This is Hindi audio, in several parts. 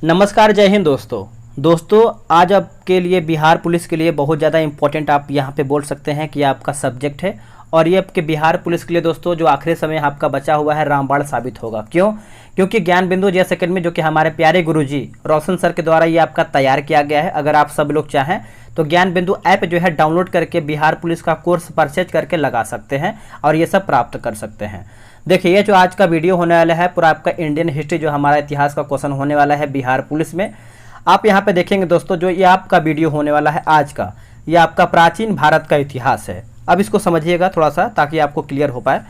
नमस्कार, जय हिंद दोस्तों आज आपके लिए बिहार पुलिस के लिए बहुत ज़्यादा इंपॉर्टेंट आप यहाँ पे बोल सकते हैं कि आपका सब्जेक्ट है। और ये आपके बिहार पुलिस के लिए दोस्तों जो आखिरी समय आपका बचा हुआ है रामबाण साबित होगा। क्यों? क्योंकि ज्ञान बिंदु जेएस एकेडमी जो कि हमारे प्यारे गुरुजी रोशन सर के द्वारा ये आपका तैयार किया गया है। अगर आप सब लोग चाहें तो ज्ञान बिंदु ऐप जो है डाउनलोड करके बिहार पुलिस का कोर्स परचेज करके लगा सकते हैं और ये सब प्राप्त कर सकते हैं। देखिए, ये जो आज का वीडियो होने वाला है पूरा आपका इंडियन हिस्ट्री जो हमारा इतिहास का क्वेश्चन होने वाला है बिहार पुलिस में। आप यहाँ पे देखेंगे दोस्तों, जो ये आपका वीडियो होने वाला है आज का, ये आपका प्राचीन भारत का इतिहास है। अब इसको समझिएगा थोड़ा सा ताकि आपको क्लियर हो पाए।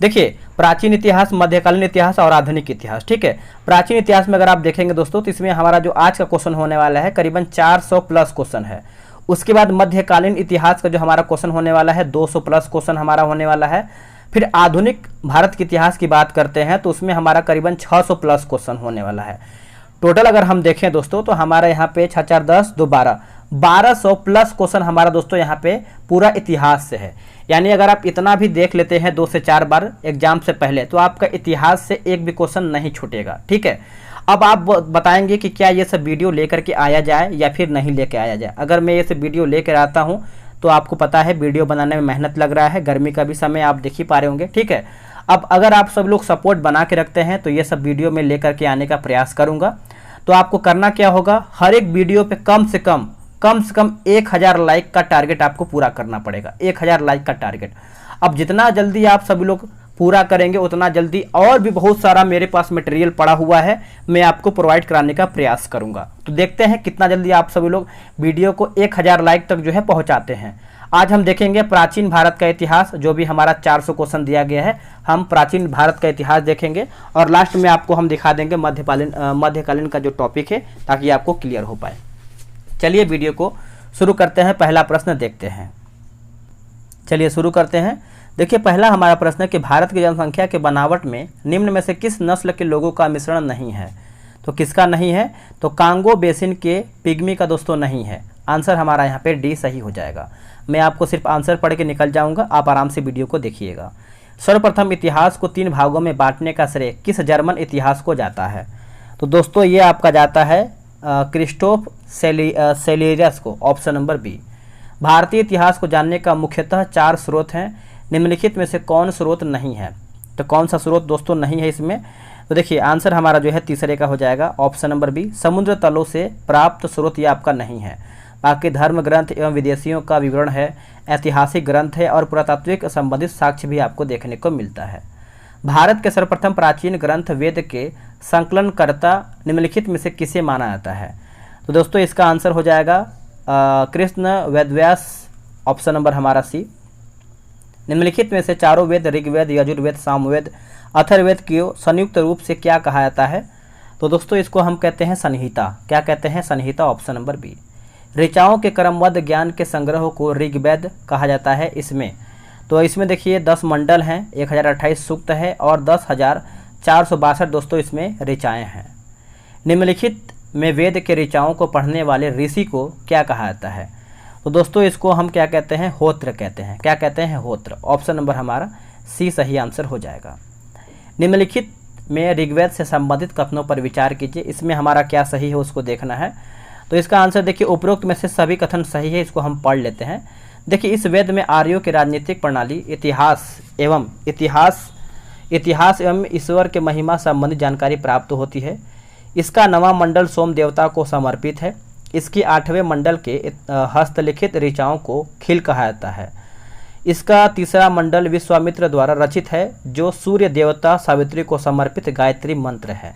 देखिए, प्राचीन इतिहास, मध्यकालीन इतिहास और आधुनिक इतिहास। ठीक है, प्राचीन इतिहास में अगर आप देखेंगे दोस्तों तो इसमें हमारा जो आज का क्वेश्चन होने वाला है करीबन 400 प्लस क्वेश्चन है। उसके बाद मध्यकालीन इतिहास का जो हमारा क्वेश्चन होने वाला है 200 प्लस क्वेश्चन हमारा होने वाला है। फिर आधुनिक भारत के इतिहास की बात करते हैं तो उसमें हमारा करीबन 600 प्लस क्वेश्चन होने वाला है। टोटल अगर हम देखें दोस्तों तो हमारा यहाँ पे 6 4 10 2 1200 प्लस क्वेश्चन हमारा दोस्तों यहाँ पे पूरा इतिहास से है। यानी अगर आप इतना भी देख लेते हैं 2 से 4 बार एग्जाम से पहले तो आपका इतिहास से एक भी क्वेश्चन नहीं छूटेगा। ठीक है, अब आप बताएंगे कि क्या ये सब वीडियो लेकर के आया जाए या फिर नहीं लेकर आया जाए। अगर मैं ये सब वीडियो लेकर आता हूँ तो आपको पता है वीडियो बनाने में मेहनत लग रहा है, गर्मी का भी समय आप देख ही पा रहे होंगे। ठीक है, अब अगर आप सब लोग सपोर्ट बना के रखते हैं तो ये सब वीडियो में लेकर के आने का प्रयास करूंगा। तो आपको करना क्या होगा, हर एक वीडियो पे कम से कम 1000 लाइक का टारगेट आपको पूरा करना पड़ेगा। 1000 लाइक का टारगेट। अब जितना जल्दी आप सभी लोग पूरा करेंगे उतना जल्दी और भी बहुत सारा मेरे पास मटेरियल पड़ा हुआ है, मैं आपको प्रोवाइड कराने का प्रयास करूंगा। तो देखते हैं कितना जल्दी आप सभी लोग वीडियो को 1000 लाइक तक जो है पहुंचाते हैं। आज हम देखेंगे प्राचीन भारत का इतिहास, जो भी हमारा 400 क्वेश्चन दिया गया है, हम प्राचीन भारत का इतिहास देखेंगे और लास्ट में आपको हम दिखा देंगे मध्यकालीन का जो टॉपिक है ताकि आपको क्लियर हो पाए। चलिए वीडियो को शुरू करते हैं। पहला प्रश्न देखते हैं। चलिए शुरू करते हैं। देखिए, पहला हमारा प्रश्न है कि भारत की जनसंख्या के बनावट में निम्न में से किस नस्ल के लोगों का मिश्रण नहीं है? तो किसका नहीं है? तो कांगो बेसिन के पिग्मी का दोस्तों नहीं है। आंसर हमारा यहाँ पे डी सही हो जाएगा। मैं आपको सिर्फ आंसर पढ़ के निकल जाऊंगा, आप आराम से वीडियो को देखिएगा। सर्वप्रथम इतिहास को 3 भागों में बांटने का श्रेय किस जर्मन इतिहास को जाता है? तो दोस्तों ये आपका जाता है क्रिस्टोफ सेलियस को, ऑप्शन नंबर बी। भारतीय इतिहास को जानने का मुख्यतः 4 स्रोत हैं, निम्नलिखित में से कौन स्रोत नहीं है? तो कौन सा स्रोत दोस्तों नहीं है इसमें? तो देखिए, आंसर हमारा जो है तीसरे का हो जाएगा, ऑप्शन नंबर बी। समुद्र तलों से प्राप्त स्रोत ये आपका नहीं है। बाकी धर्म ग्रंथ एवं विदेशियों का विवरण है, ऐतिहासिक ग्रंथ है और पुरातात्विक संबंधित साक्ष्य भी आपको देखने को मिलता है। भारत के सर्वप्रथम प्राचीन ग्रंथ वेद के संकलनकर्ता निम्नलिखित में से किसे माना जाता है? तो दोस्तों इसका आंसर हो जाएगा कृष्ण वेदव्यास, ऑप्शन नंबर हमारा सी। निम्नलिखित में से चारों वेद ऋग्वेद, यजुर्वेद, सामवेद, अथर्ववेद को संयुक्त रूप से क्या कहा जाता है? तो दोस्तों इसको हम कहते हैं संहिता। क्या कहते हैं? संहिता, ऑप्शन नंबर बी। ऋचाओं के क्रमबद्ध ज्ञान के संग्रह को ऋग्वेद कहा जाता है इसमें। तो इसमें देखिए 10 मंडल हैं, 1028 सूक्त है और 10,462 दोस्तों इसमें ऋचाएँ हैं। निम्नलिखित में वेद के ऋचाओं को पढ़ने वाले ऋषि को क्या कहा जाता है? तो दोस्तों इसको हम क्या कहते हैं? होत्र कहते हैं। क्या कहते हैं? होत्र। ऑप्शन नंबर हमारा सी सही आंसर हो जाएगा। निम्नलिखित में ऋग्वेद से संबंधित कथनों पर विचार कीजिए। इसमें हमारा क्या सही है उसको देखना है। तो इसका आंसर देखिए, उपरोक्त में से सभी कथन सही है, इसको हम पढ़ लेते हैं। देखिए, इस वेद में आर्यों की राजनीतिक प्रणाली, इतिहास एवं ईश्वर के महिमा संबंधी जानकारी प्राप्त होती है। इसका 9वां मंडल सोम देवता को समर्पित है। इसकी 8वें मंडल के हस्तलिखित ऋचाओं को खिल कहा जाता है। इसका 3रा मंडल विश्वामित्र द्वारा रचित है, जो सूर्य देवता सावित्री को समर्पित गायत्री मंत्र है।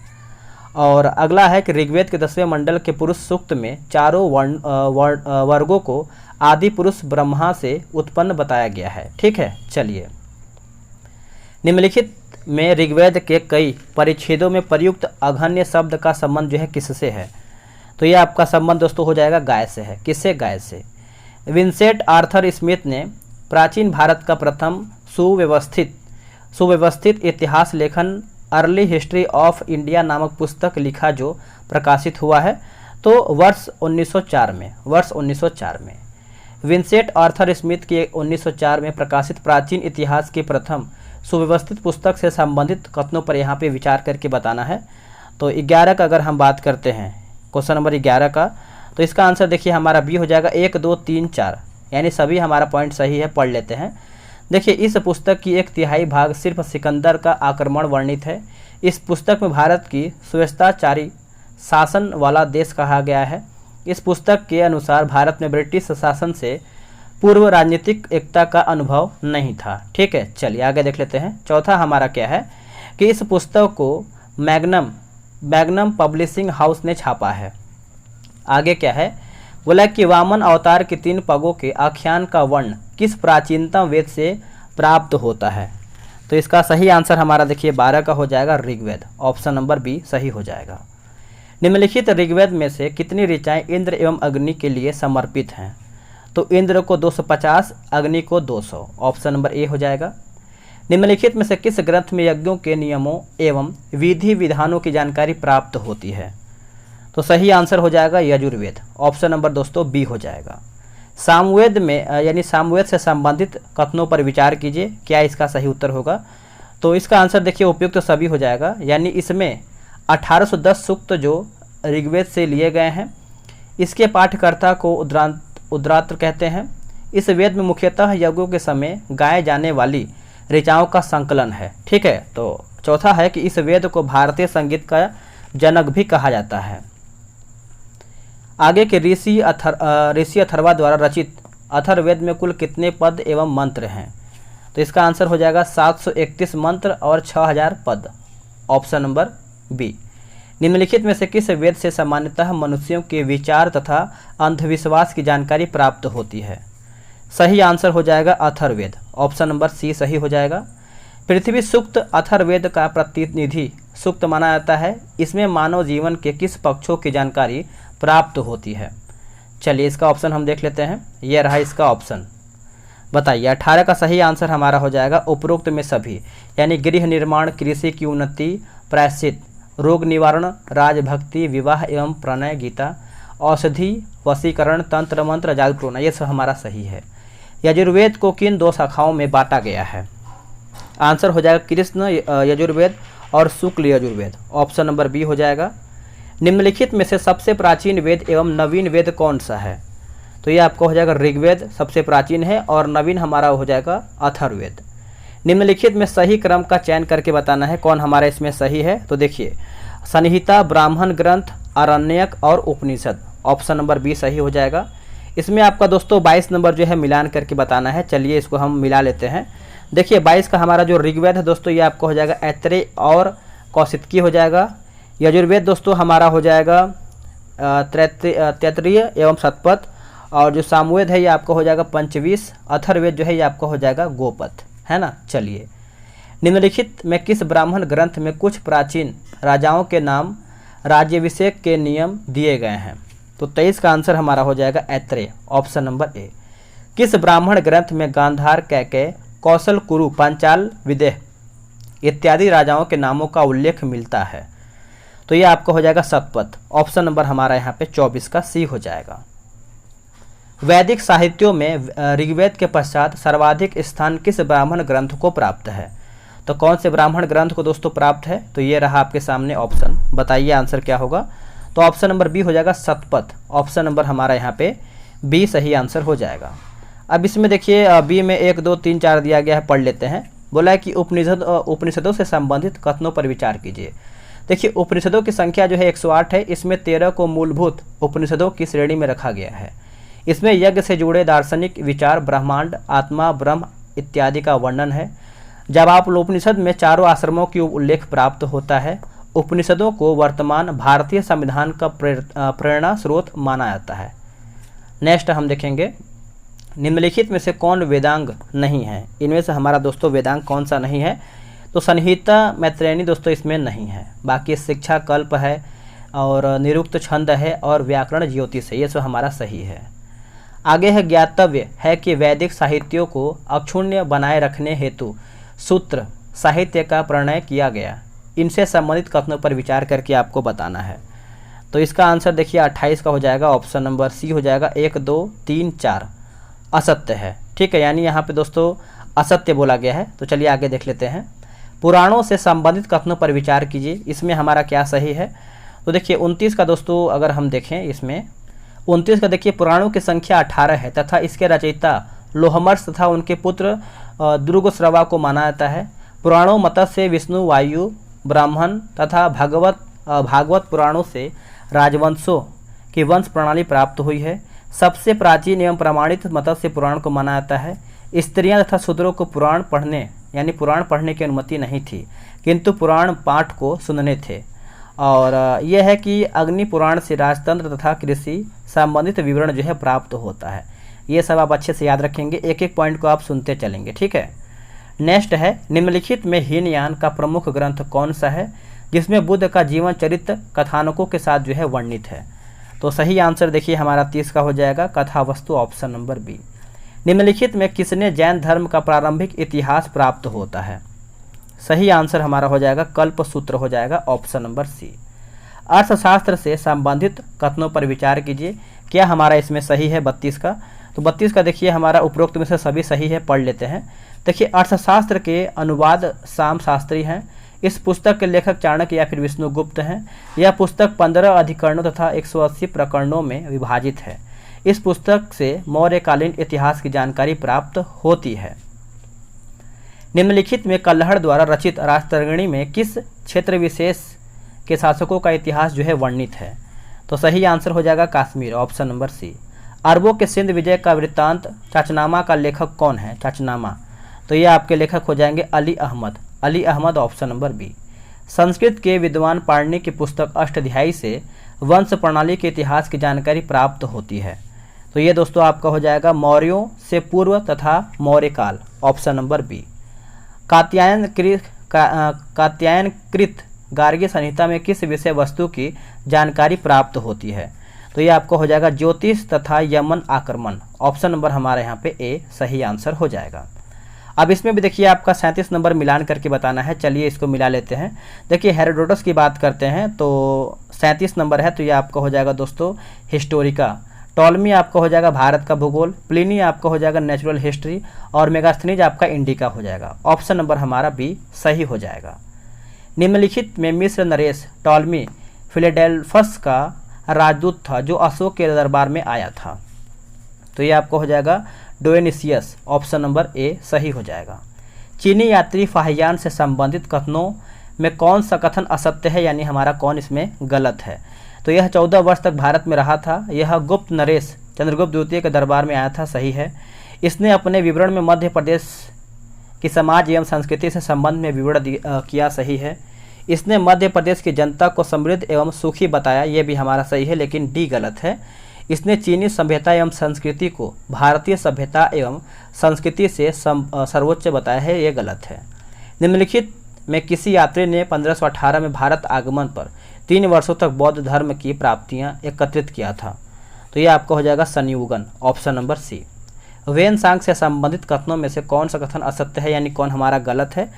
और अगला है कि ऋग्वेद के 10वें मंडल के पुरुष सूक्त में चारों वर्गों को आदि पुरुष ब्रह्मा से उत्पन्न बताया गया है। ठीक है, चलिए। निम्नलिखित में ऋग्वेद के कई परिच्छेदों में प्रयुक्त अघन्य शब्द का संबंध जो है किससे है? तो ये आपका संबंध दोस्तों हो जाएगा गाय से है। किससे? गाय से। विंसेंट आर्थर स्मिथ ने प्राचीन भारत का प्रथम सुव्यवस्थित इतिहास लेखन अर्ली हिस्ट्री ऑफ इंडिया नामक पुस्तक लिखा, जो प्रकाशित हुआ है तो वर्ष 1904 में। विंसेंट आर्थर स्मिथ की 1904 में प्रकाशित प्राचीन इतिहास की प्रथम सुव्यवस्थित पुस्तक से संबंधित कथनों पर यहाँ पे विचार करके बताना है। तो 11 का अगर हम बात करते हैं, क्वेश्चन नंबर 11 का, तो इसका आंसर देखिए हमारा बी हो जाएगा 1 2 3 4, यानी सभी हमारा पॉइंट सही है। पढ़ लेते हैं। देखिए इस पुस्तक की 1/3 भाग सिर्फ सिकंदर का आक्रमण वर्णित है। इस पुस्तक में भारत की स्वेच्छाचारी शासन वाला देश कहा गया है। इस पुस्तक के अनुसार भारत में ब्रिटिश शासन से पूर्व राजनीतिक एकता का अनुभव नहीं था। ठीक है, चलिए आगे देख लेते हैं। चौथा हमारा क्या है कि इस पुस्तक को मैग्नम पब्लिशिंग हाउस ने छापा है। आगे क्या है, बोला कि वामन अवतार के 3 पगों के आख्यान का वर्ण किस प्राचीनतम वेद से प्राप्त होता है। तो इसका सही आंसर हमारा देखिए 12 का हो जाएगा ऋग्वेद। ऑप्शन नंबर बी सही हो जाएगा। निम्नलिखित ऋग्वेद में से कितनी ऋचाएँ इंद्र एवं अग्नि के लिए समर्पित हैं। तो इंद्र को 250, अग्नि को 200। ऑप्शन नंबर ए हो जाएगा। निम्नलिखित में से किस ग्रंथ में यज्ञों के नियमों एवं विधि विधानों की जानकारी प्राप्त होती है। तो सही आंसर हो जाएगा यजुर्वेद। ऑप्शन नंबर दोस्तों बी हो जाएगा। सामवेद में यानी सामवेद से संबंधित कथनों पर विचार कीजिए, क्या इसका सही उत्तर होगा। तो इसका आंसर देखिए उपयुक्त तो सभी हो जाएगा, यानी इसमें 1810 सूक्त जो ऋग्वेद से लिए गए हैं। इसके पाठकर्ता को उद्रात्र कहते हैं। इस वेद में मुख्यतः यज्ञों के समय गाए जाने वाली ऋचाओं का संकलन है। ठीक है, तो चौथा है कि इस वेद को भारतीय संगीत का जनक भी कहा जाता है। आगे के ऋषि अथर्वा द्वारा रचित अथर्ववेद में कुल कितने पद एवं मंत्र हैं। तो इसका आंसर हो जाएगा 731 मंत्र और 6000 पद। Option number B. निम्नलिखित में से किस वेद से सामान्यतः मनुष्यों के विचार तथा अंधविश्वास की जानकारी प्राप्त होती है। सही आंसर हो जाएगा अथर्ववेद। ऑप्शन नंबर सी सही हो जाएगा। पृथ्वी सूक्त अथर्ववेद का प्रतिनिधि सूक्त माना जाता है। इसमें मानव जीवन के किस पक्षों की जानकारी प्राप्त होती है। चलिए इसका ऑप्शन हम देख लेते हैं। यह रहा इसका ऑप्शन। बताइए 18 का सही आंसर हमारा हो जाएगा उपरोक्त में सभी, यानी गृह निर्माण, कृषि की उन्नति, प्रायश्चित, रोग निवारण, राजभक्ति, विवाह एवं प्रणय, गीता, औषधि, वशीकरण, तंत्र मंत्र, जागरूकता, ये सब हमारा सही है। यजुर्वेद को किन 2 शाखाओं में बांटा गया है। आंसर हो जाएगा कृष्ण यजुर्वेद और शुक्ल यजुर्वेद। ऑप्शन नंबर बी हो जाएगा। निम्नलिखित में से सबसे प्राचीन वेद एवं नवीन वेद कौन सा है। तो ये आपको हो जाएगा ऋग्वेद सबसे प्राचीन है और नवीन हमारा हो जाएगा अथर्ववेद। निम्नलिखित में सही क्रम का चयन करके बताना है कौन हमारा इसमें सही है। तो देखिए संहिता, ब्राह्मण ग्रंथ, आरण्यक और उपनिषद। ऑप्शन नंबर बी सही हो जाएगा। इसमें आपका दोस्तों 22 नंबर जो है मिलान करके बताना है। चलिए इसको हम मिला लेते हैं। देखिए 22 का हमारा जो ऋग्वेद है दोस्तों ये आपको हो जाएगा ऐत्रेय और कौशिकी हो जाएगा। यजुर्वेद दोस्तों हमारा हो जाएगा तैत्तिरीय एवं शतपथ, और जो सामवेद है ये आपको हो जाएगा पंचवीस। अथर्ववेद जो है ये आपको हो जाएगा गोपथ, है ना। चलिए निम्नलिखित में किस ब्राह्मण ग्रंथ में कुछ प्राचीन राजाओं के नाम, राज्याभिषेक के नियम दिए गए हैं। तो 23 का आंसर हमारा हो जाएगा ऐत्रेय। Option number A. किस ब्राह्मण ग्रंथ में गांधार, कैकेय, कौशल, कुरु, पांचाल, विदेह इत्यादि राजाओं के नामों का उल्लेख मिलता है। तो ये आपको हो जाएगा शतपथ। ऑप्शन नंबर हमारा यहाँ पे 24 का सी हो जाएगा। वैदिक साहित्यों में ऋग्वेद के पश्चात सर्वाधिक स्थान किस ब्राह्मण ग्रंथ को प्राप्त है। तो कौन से ब्राह्मण ग्रंथ को दोस्तों प्राप्त है। तो ये रहा आपके सामने ऑप्शन। बताइए आंसर क्या होगा। तो ऑप्शन नंबर बी हो जाएगा शतपथ। ऑप्शन नंबर हमारा यहाँ पे बी सही आंसर हो जाएगा। अब इसमें देखिए बी में 1 2 3 4 दिया गया है, पढ़ लेते हैं। बोला है कि उपनिषदों से संबंधित कथनों पर विचार कीजिए। देखिए उपनिषदों की संख्या जो है 108 है। इसमें 13 को मूलभूत उपनिषदों की श्रेणी में रखा गया है। इसमें यज्ञ से जुड़े दार्शनिक विचार, ब्रह्मांड, आत्मा, ब्रह्म इत्यादि का वर्णन है। जब आप उपनिषद में चारों आश्रमों की उल्लेख प्राप्त होता है। उपनिषदों को वर्तमान भारतीय संविधान का प्रेरणा स्रोत माना जाता है। नेक्स्ट हम देखेंगे निम्नलिखित में से कौन वेदांग नहीं है। इनमें से हमारा दोस्तों वेदांग कौन सा नहीं है। तो संहिता, मैत्रेयनी दोस्तों इसमें नहीं है। बाकी शिक्षा, कल्प है और निरुक्त छंद है और व्याकरण ज्योतिष है। ये सब हमारा सही है। आगे है ज्ञातव्य है कि वैदिक साहित्यों को अक्षुण्य बनाए रखने हेतु सूत्र साहित्य का प्रणय किया गया। इनसे संबंधित कथनों पर विचार करके आपको बताना है। तो इसका आंसर देखिए 28 का हो जाएगा। ऑप्शन नंबर सी हो जाएगा। 1 2 3 4 असत्य है। ठीक है, यानी यहाँ पे दोस्तों असत्य बोला गया है। तो चलिए आगे देख लेते हैं। पुराणों से संबंधित कथनों पर विचार कीजिए, इसमें हमारा क्या सही है। तो देखिए 29 का दोस्तों अगर हम देखें, इसमें 29 का देखिए, पुराणों की संख्या 18 है तथा इसके रचयिता लोहमर्ष तथा उनके पुत्र दुर्गश्रवा को माना जाता है। पुराणों मत्स्य, विष्णु, वायु, ब्राह्मण तथा भागवत पुराणों से राजवंशों की वंश प्रणाली प्राप्त हुई है। सबसे प्राचीन एवं प्रमाणित मत्स्य पुराण को माना जाता है। स्त्रियां तथा शूद्रों को पुराण पढ़ने की अनुमति नहीं थी, किंतु पुराण पाठ को सुनने थे। और यह है कि अग्नि पुराण से राजतंत्र तथा कृषि संबंधित विवरण जो है प्राप्त होता है। ये सब आप अच्छे से याद रखेंगे, एक एक पॉइंट को आप सुनते चलेंगे, ठीक है। नेक्स्ट है, निम्नलिखित में हीनयान का प्रमुख ग्रंथ कौन सा है जिसमें बुद्ध का जीवन चरित्र कथानकों के साथ जो है वर्णित है। तो सही आंसर देखिए हमारा 30 का हो जाएगा कथावस्तु, ऑप्शन नंबर बी। निम्नलिखित में किसने जैन धर्म का प्रारंभिक इतिहास प्राप्त होता है। सही आंसर हमारा हो जाएगा कल्पसूत्र हो जाएगा, ऑप्शन नंबर सी। अर्थशास्त्र से संबंधित कथनों पर विचार कीजिए, क्या हमारा इसमें सही है 32 का। तो 32 का देखिए हमारा उपरोक्त में से सभी सही है, पढ़ लेते हैं। देखिए अर्थशास्त्र के अनुवाद शाम शास्त्री हैं। इस पुस्तक के लेखक चाणक्य या फिर विष्णुगुप्त हैं। यह पुस्तक 15 अधिकरणों तथा 180 प्रकरणों में विभाजित है। इस पुस्तक से मौर्यकालीन इतिहास की जानकारी प्राप्त होती है। निम्नलिखित में कल्हड़ द्वारा रचित राजतरंगिणी में किस क्षेत्र विशेष के शासकों का इतिहास जो है वर्णित है। तो सही आंसर हो जाएगा कश्मीर, ऑप्शन नंबर सी। अरबों के सिंध विजय का वृत्तांत चाचनामा का लेखक कौन है। चाचनामा, तो ये आपके लेखक हो जाएंगे Ali Ahmad, option number B. Sanskrit के विद्वान पाणिनि की पुस्तक अष्टाध्यायी से वंश प्रणाली के इतिहास की जानकारी प्राप्त होती है। तो ये दोस्तों आपका हो जाएगा मौर्यों से पूर्व तथा मौर्यकाल, ऑप्शन नंबर बी। कात्यायनकृत गार्गी संहिता में किस विषय वस्तु की जानकारी प्राप्त होती है। तो ये आपको हो जाएगा ज्योतिष तथा यमन आक्रमण, ऑप्शन नंबर हमारे यहाँ पे ए सही आंसर हो जाएगा। अब इसमें भी देखिए आपका 37 नंबर मिलान करके बताना है। चलिए इसको मिला लेते हैं। देखिए हेरोडोटस की बात करते हैं तो 37 नंबर है, तो ये आपका हो जाएगा दोस्तों हिस्टोरिका। टॉलमी आपका हो जाएगा भारत का भूगोल। प्लिनी आपका हो जाएगा नेचुरल हिस्ट्री। और मेगास्थनीज आपका इंडिका हो जाएगा, ऑप्शन नंबर हमारा बी सही हो जाएगा। निम्नलिखित में मिस्र नरेश टॉलमी फिलाडेल्फस का राजदूत था जो अशोक के दरबार में आया था। तो ये आपको हो जाएगा डोएनिसियस, ऑप्शन नंबर ए सही हो जाएगा। चीनी यात्री फाहियान से संबंधित कथनों में कौन सा कथन असत्य है, यानी हमारा कौन इसमें गलत है। तो यह 14 वर्ष तक भारत में रहा था। यह गुप्त नरेश चंद्रगुप्त द्वितीय के दरबार में आया था, सही है। इसने अपने विवरण में मध्य प्रदेश की समाज एवं संस्कृति से संबंध में विवरण किया, सही है। इसने मध्य प्रदेश की जनता को समृद्ध एवं सुखी बताया, यह भी हमारा सही है, लेकिन डी गलत है। इसने चीनी सभ्यता एवं संस्कृति को भारतीय सभ्यता एवं संस्कृति से सर्वोच्च बताया है, यह गलत है। निम्नलिखित में किसी यात्री ने 1518 में भारत आगमन पर 3 वर्षों तक बौद्ध धर्म की प्राप्तियां एकत्रित किया था। तो यह आपका हो जाएगा संयुगन, ऑप्शन नंबर सी। वेनसांग से संबंधित कथनों में से कौन सा कथन असत्य है, यानी कौन हमारा गलत है।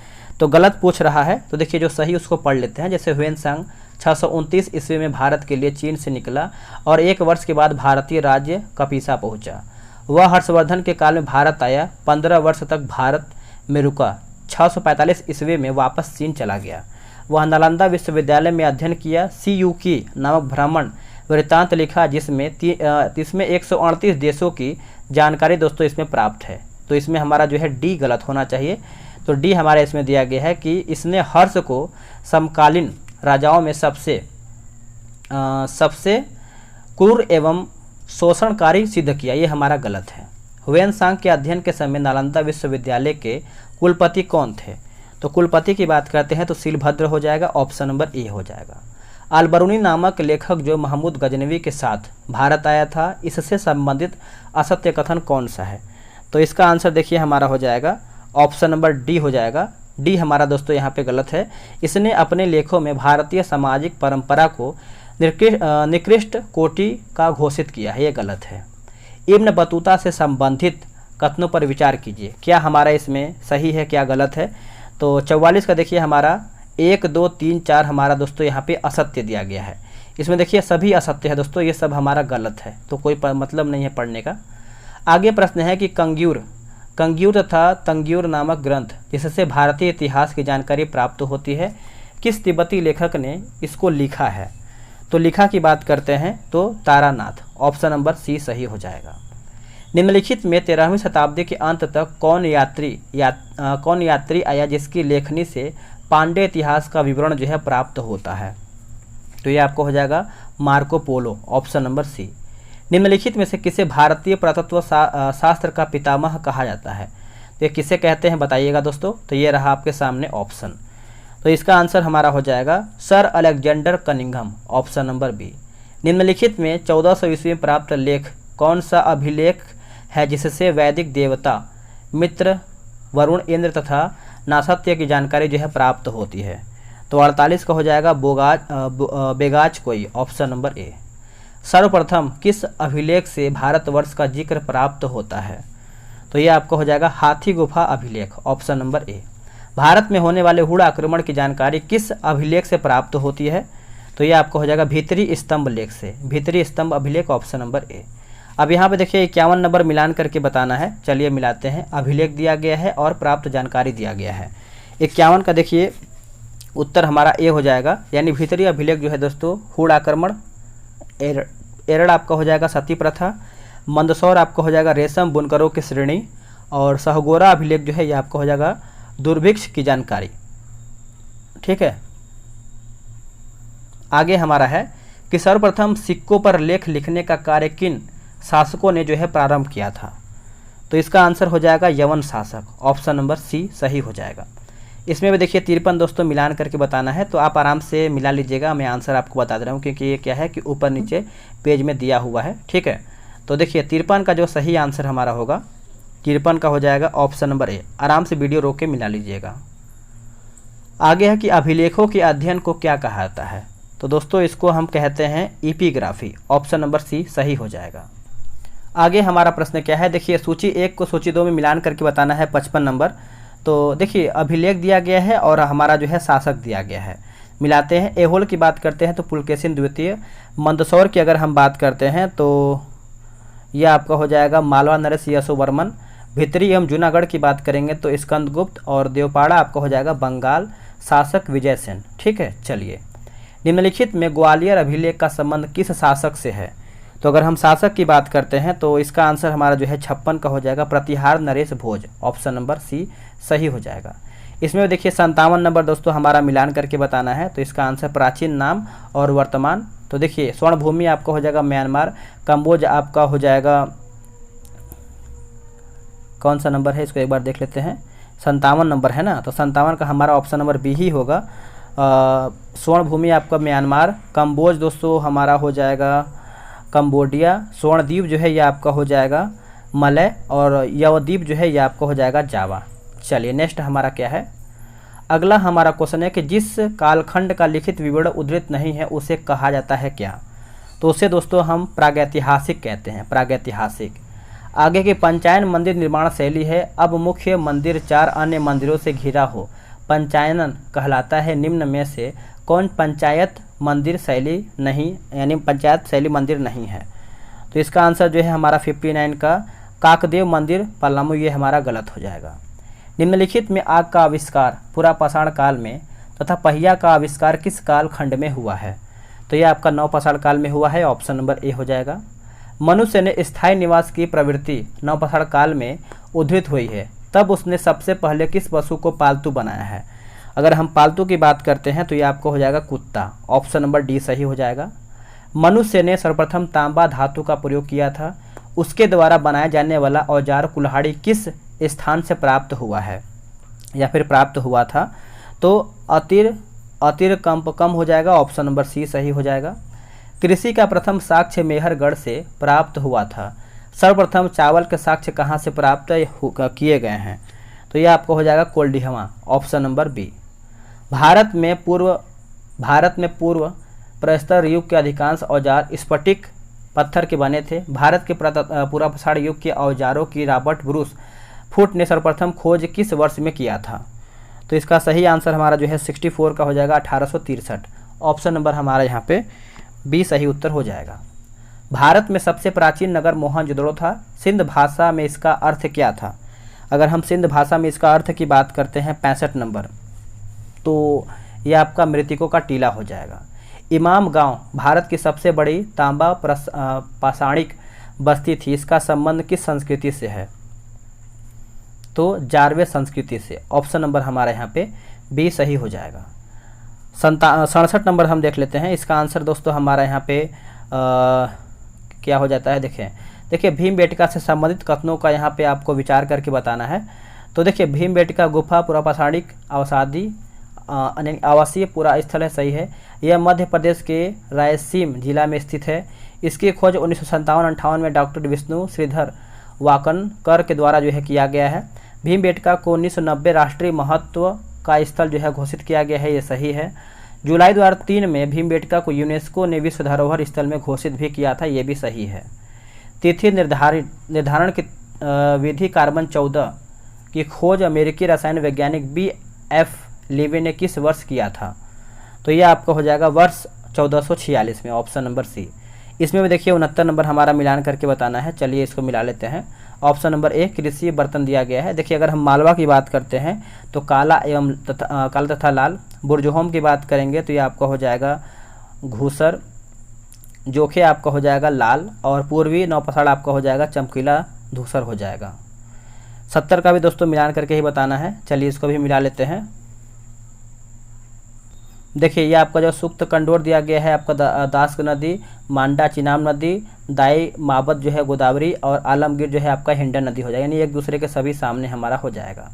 तो गलत पूछ रहा है, तो देखिए जो सही उसको पढ़ लेते हैं। जैसे वेनसांग 629 ईस्वी में भारत के लिए चीन से निकला और 1 वर्ष के बाद भारतीय राज्य कपिसा पहुंचा। वह हर्षवर्धन के काल में भारत आया, 15 वर्ष तक भारत में रुका, 645 ईस्वी में वापस चीन चला गया। वह नालंदा विश्वविद्यालय में अध्ययन किया। सीयूकी नामक भ्रमण वृत्तांत लिखा जिसमें 138 देशों की जानकारी दोस्तों इसमें प्राप्त है। तो इसमें हमारा जो है डी गलत होना चाहिए। तो डी हमारे इसमें दिया गया है कि इसने हर्ष को समकालीन राजाओं में सबसे क्रूर एवं शोषणकारी सिद्ध किया, ये हमारा गलत है। वेनसांग के अध्ययन के समय नालंदा विश्वविद्यालय के कुलपति कौन थे। तो कुलपति की बात करते हैं तो सीलभद्र हो जाएगा, ऑप्शन नंबर ए हो जाएगा। अलबरूनी नामक लेखक जो महमूद गजनवी के साथ भारत आया था, इससे संबंधित असत्य कथन कौन सा है। तो इसका आंसर देखिए हमारा हो जाएगा ऑप्शन नंबर डी हो जाएगा। डी हमारा दोस्तों यहाँ पे गलत है। इसने अपने लेखों में भारतीय सामाजिक परंपरा को निकृष्ट कोटि का घोषित किया है, ये गलत है। इब्न बतूता से संबंधित कथनों पर विचार कीजिए, क्या हमारा इसमें सही है क्या गलत है। तो 44 का देखिए हमारा 1, 2, 3, 4 हमारा दोस्तों यहाँ पे असत्य दिया गया है। इसमें देखिए सभी असत्य है दोस्तों, ये सब हमारा गलत है, तो कोई मतलब नहीं है पढ़ने का। आगे प्रश्न है कि कंग्यूर तथा तंग्यूर नामक ग्रंथ जिससे भारतीय इतिहास की जानकारी प्राप्त होती है, किस तिब्बती लेखक ने इसको लिखा है? तो लिखा की बात करते हैं तो तारानाथ, ऑप्शन नंबर सी सही हो जाएगा। निम्नलिखित में 13वीं शताब्दी के अंत तक कौन यात्री आया जिसकी लेखनी से पांड्य इतिहास का विवरण जो है प्राप्त होता है? तो ये आपको हो जाएगा Marco Polo, option number C. निम्नलिखित में से किसे भारतीय पुरातत्व शास्त्र का पितामह कहा जाता है? तो ये किसे कहते हैं बताइएगा दोस्तों। तो ये रहा आपके सामने ऑप्शन। तो इसका आंसर हमारा हो जाएगा sir Alexander Cunningham, option number B. निम्नलिखित में 1400 ईस्वी में प्राप्त लेख कौन सा अभिलेख है जिससे वैदिक देवता मित्र, वरुण, इंद्र तथा नासत्य की जानकारी जो है प्राप्त होती है? तो 48 का हो जाएगा बेगाच कोई, ऑप्शन नंबर ए। सर्वप्रथम किस अभिलेख से भारतवर्ष का जिक्र प्राप्त होता है? तो ये आपको हो जाएगा हाथी गुफा अभिलेख, ऑप्शन नंबर ए। भारत में होने वाले हुड़ आक्रमण की जानकारी किस अभिलेख से प्राप्त होती है? तो ये आपको हो जाएगा भीतरी स्तंभ लेख से, भीतरी स्तंभ अभिलेख, ऑप्शन नंबर ए। अब यहाँ पे देखिए 51 नंबर मिलान करके बताना है। चलिए मिलाते हैं। अभिलेख दिया गया है और प्राप्त जानकारी दिया गया है। 51 का देखिए उत्तर हमारा ए हो जाएगा, यानी भीतरी अभिलेख जो है दोस्तों हुड़ आक्रमण, एरड़ आपका हो जाएगा सती प्रथा, मंदसौर आपका हो जाएगा रेशम बुनकरों की श्रेणी, और सहगोरा अभिलेख जो है ये आपका हो जाएगा दुर्भिक्ष की जानकारी। ठीक है, आगे हमारा है कि सर्वप्रथम सिक्कों पर लेख लिखने का कार्य किन शासकों ने जो है प्रारंभ किया था? तो इसका आंसर हो जाएगा यवन शासक, ऑप्शन नंबर सी सही हो जाएगा। इसमें भी देखिए 53 दोस्तों मिलान करके बताना है, तो आप आराम से मिला लीजिएगा। मैं आंसर आपको बता दे रहा हूँ क्योंकि ये क्या है कि ऊपर नीचे पेज में दिया हुआ है। ठीक है, तो देखिए 53 का जो सही आंसर हमारा होगा 53 का हो जाएगा ऑप्शन नंबर ए। आराम से वीडियो रोक के मिला लीजिएगा। आगे है कि अभिलेखों के अध्ययन को क्या कहा जाता है? तो दोस्तों इसको हम कहते हैं एपिग्राफी, ऑप्शन नंबर सी सही हो जाएगा। आगे हमारा प्रश्न क्या है? देखिए सूची 1 को सूची 2 में मिलान करके बताना है 55 नंबर। तो देखिए अभिलेख दिया गया है और हमारा जो है शासक दिया गया है। मिलाते हैं। एहोल की बात करते हैं तो पुलकेशिन द्वितीय। मंदसौर की अगर हम बात करते हैं तो यह आपका हो जाएगा मालवा नरेश यशोवर्मन। भितरी एवं जूनागढ़ की बात करेंगे तो स्कंदगुप्त, और देवपाड़ा आपका हो जाएगा बंगाल शासक विजय सेन। ठीक है, चलिए निम्नलिखित में ग्वालियर अभिलेख का संबंध किस शासक से है? तो अगर हम शासक की बात करते हैं तो इसका आंसर हमारा जो है 56 का हो जाएगा प्रतिहार नरेश भोज, ऑप्शन नंबर सी सही हो जाएगा। इसमें देखिए 57 नंबर दोस्तों हमारा मिलान करके बताना है, तो इसका आंसर प्राचीन नाम और वर्तमान। तो देखिए स्वर्ण भूमि आपका हो जाएगा म्यांमार, कंबोज आपका हो जाएगा कौन सा नंबर है इसको एक बार देख लेते हैं, 57 नंबर है ना, तो 57 का हमारा ऑप्शन नंबर बी ही होगा। स्वर्ण भूमि आपका म्यांमार, कंबोज दोस्तों हमारा हो जाएगा कंबोडिया, स्वर्णद्वीप जो है ये आपका हो जाएगा मलय, और यवद्वीप जो है ये आपका हो जाएगा जावा। चलिए नेक्स्ट हमारा क्या है? अगला हमारा क्वेश्चन है कि जिस कालखंड का लिखित विवरण उद्धृत नहीं है उसे कहा जाता है क्या? तो उसे दोस्तों हम प्रागैतिहासिक कहते हैं, प्रागैतिहासिक। आगे की पंचायन मंदिर निर्माण शैली है, अब मुख्य मंदिर 4 अन्य मंदिरों से घिरा हो, पंचायनन कहलाता है। निम्न में से कौन पंचायत मंदिर शैली नहीं, यानी पंचायत शैली मंदिर नहीं है? तो इसका आंसर जो है हमारा 59 का काकदेव मंदिर पलामू, ये हमारा गलत हो जाएगा। निम्नलिखित में आग का आविष्कार पुरापाषाण काल में तथा पहिया का आविष्कार किस काल खंड में हुआ है? तो यह आपका नवपाषाण काल में हुआ है, ऑप्शन नंबर ए हो जाएगा। मनुष्य ने स्थायी निवास की प्रवृत्ति नवपाषाण काल में उद्धृत हुई है, तब उसने सबसे पहले किस पशु को पालतू बनाया है? अगर हम पालतू की बात करते हैं तो ये आपको हो जाएगा कुत्ता, ऑप्शन नंबर डी सही हो जाएगा। मनुष्य ने सर्वप्रथम तांबा धातु का प्रयोग किया था, उसके द्वारा बनाया जाने वाला औजार कुल्हाड़ी किस स्थान से प्राप्त हुआ है या फिर प्राप्त हुआ था? तो अतिर कम हो जाएगा, ऑप्शन नंबर सी सही हो जाएगा। कृषि का प्रथम साक्ष्य मेहरगढ़ से प्राप्त हुआ था, सर्वप्रथम चावल के साक्ष्य कहाँ से प्राप्त किए गए हैं? तो यह आपको हो जाएगा Koldihwa, option number B. Bharat में पूर्व प्रस्तर युग के अधिकांश औजार स्फटिक पत्थर के बने थे। भारत के पुरापाषाण युग के औजारों की रॉबर्ट ब्रूस फुट ने सर्वप्रथम खोज किस वर्ष में किया था? तो इसका सही आंसर हमारा जो है 64 का हो जाएगा 1863, ऑप्शन नंबर हमारा यहाँ पे बी सही उत्तर हो जाएगा। भारत में सबसे प्राचीन नगर मोहनजोदड़ो था, सिंध भाषा में इसका अर्थ क्या था? अगर हम सिंध भाषा में इसका अर्थ की बात करते हैं 65 नंबर, तो ये आपका मृतकों का टीला हो जाएगा। इमाम गांव भारत की सबसे बड़ी तांबा पाषाणिक बस्ती थी, इसका संबंध किस संस्कृति से है? तो जारवे संस्कृति से। ऑप्शन नंबर हमारा यहाँ पे बी सही हो जाएगा। 67 नंबर हम देख लेते हैं। इसका आंसर दोस्तों हमारा यहाँ पे क्या हो जाता है, देखिए भीमबेटका से संबंधित कथनों का यहाँ पे आपको विचार करके बताना है। तो देखिए भीमबेटका गुफा पुरापाषाणिक आवासीय पूरा स्थल है, सही है। यह मध्य प्रदेश के रायसीन जिला में स्थित है। इसकी खोज 1957-58 में डॉक्टर विष्णु श्रीधर वाकनकर के द्वारा जो है किया गया है। भीमबेटका को 1990 राष्ट्रीय महत्व का स्थल जो है घोषित किया गया है, ये सही है। जुलाई 2003 में भीमबेटका को यूनेस्को ने विश्व धरोहर स्थल में घोषित भी किया था, ये भी सही है। तिथि निर्धारण की विधि कार्बन 14 की खोज अमेरिकी रसायन वैज्ञानिक B.F. लीवे ने किस वर्ष किया था? तो ये आपका हो जाएगा वर्ष 1446 में। Option number C. इसमें भी देखिए 69 नंबर हमारा मिलान करके बताना है। चलिए इसको मिला लेते हैं। ऑप्शन नंबर ए कृषि बर्तन दिया गया है। देखिए अगर हम मालवा की बात करते हैं तो काला तथा लाल। बुरजोहोम की बात करेंगे तो ये आपका हो जाएगा घूसर। जोखे आपका हो जाएगा लाल, और पूर्वी नौपसाड़ आपका हो जाएगा चमकीला धूसर हो जाएगा। 70 का भी दोस्तों मिलान करके ही बताना है। चलिए इसको भी मिला लेते हैं। देखिए ये आपका जो सुक्त कंडोर दिया गया है आपका दास नदी, मांडा चिनाब नदी, दाई माबत जो है गोदावरी, और आलमगीर जो है आपका हिंडन नदी हो जाएगा। यानी एक दूसरे के सभी सामने हमारा हो जाएगा।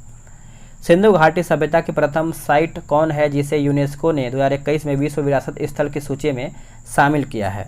सिंधु घाटी सभ्यता की प्रथम साइट कौन है जिसे यूनेस्को ने 2021 में विश्व विरासत स्थल की सूची में शामिल किया है?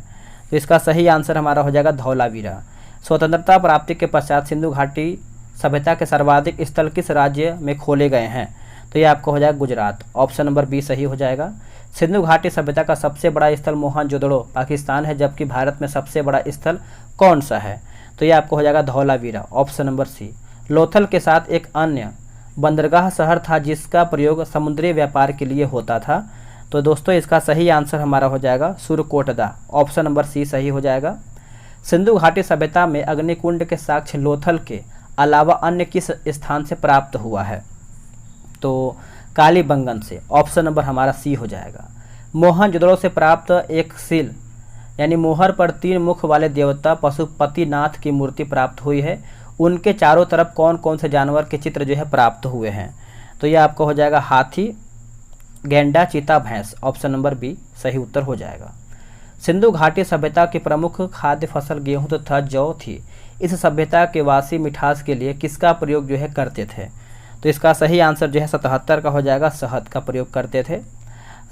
तो इसका सही आंसर हमारा हो जाएगा धौलावीरा। स्वतंत्रता प्राप्ति के पश्चात सिंधु घाटी सभ्यता के सर्वाधिक स्थल किस राज्य में खोले गए हैं? तो ये आपको हो जाएगा गुजरात। ऑप्शन नंबर बी सही हो जाएगा। सिंधु घाटी सभ्यता का सबसे बड़ा स्थल मोहनजोदड़ो पाकिस्तान है, जबकि भारत में सबसे बड़ा स्थल कौन सा है? तो ये आपको हो जाएगा Dholavira. Option number C. Lothal के साथ एक अन्य बंदरगाह शहर था जिसका प्रयोग समुद्री व्यापार के लिए होता था। तो दोस्तों इसका सही आंसर हमारा हो जाएगा सुरकोटदा। ऑप्शन नंबर सी सही हो जाएगा। सिंधु घाटी सभ्यता में अग्निकुंड के साक्ष्य लोथल के अलावा अन्य किस स्थान से प्राप्त हुआ है? तो कालीबंगन से। ऑप्शन नंबर हमारा सी हो जाएगा। मोहनजोदड़ो से प्राप्त एक सील यानी मोहर पर 3 मुख वाले देवता पशुपतिनाथ की मूर्ति प्राप्त हुई है। उनके चारों तरफ कौन कौन से जानवर के चित्र जो है प्राप्त हुए हैं? तो ये आपको हो जाएगा हाथी, गेंडा, चीता, भैंस। ऑप्शन नंबर बी सही उत्तर हो जाएगा। सिंधु घाटी सभ्यता की प्रमुख खाद्य फसल गेहूं तथा जौ थी। इस सभ्यता के वासी मिठास के लिए किसका प्रयोग जो है करते थे? तो इसका सही आंसर जो है 77 का हो जाएगा, शहद का प्रयोग करते थे।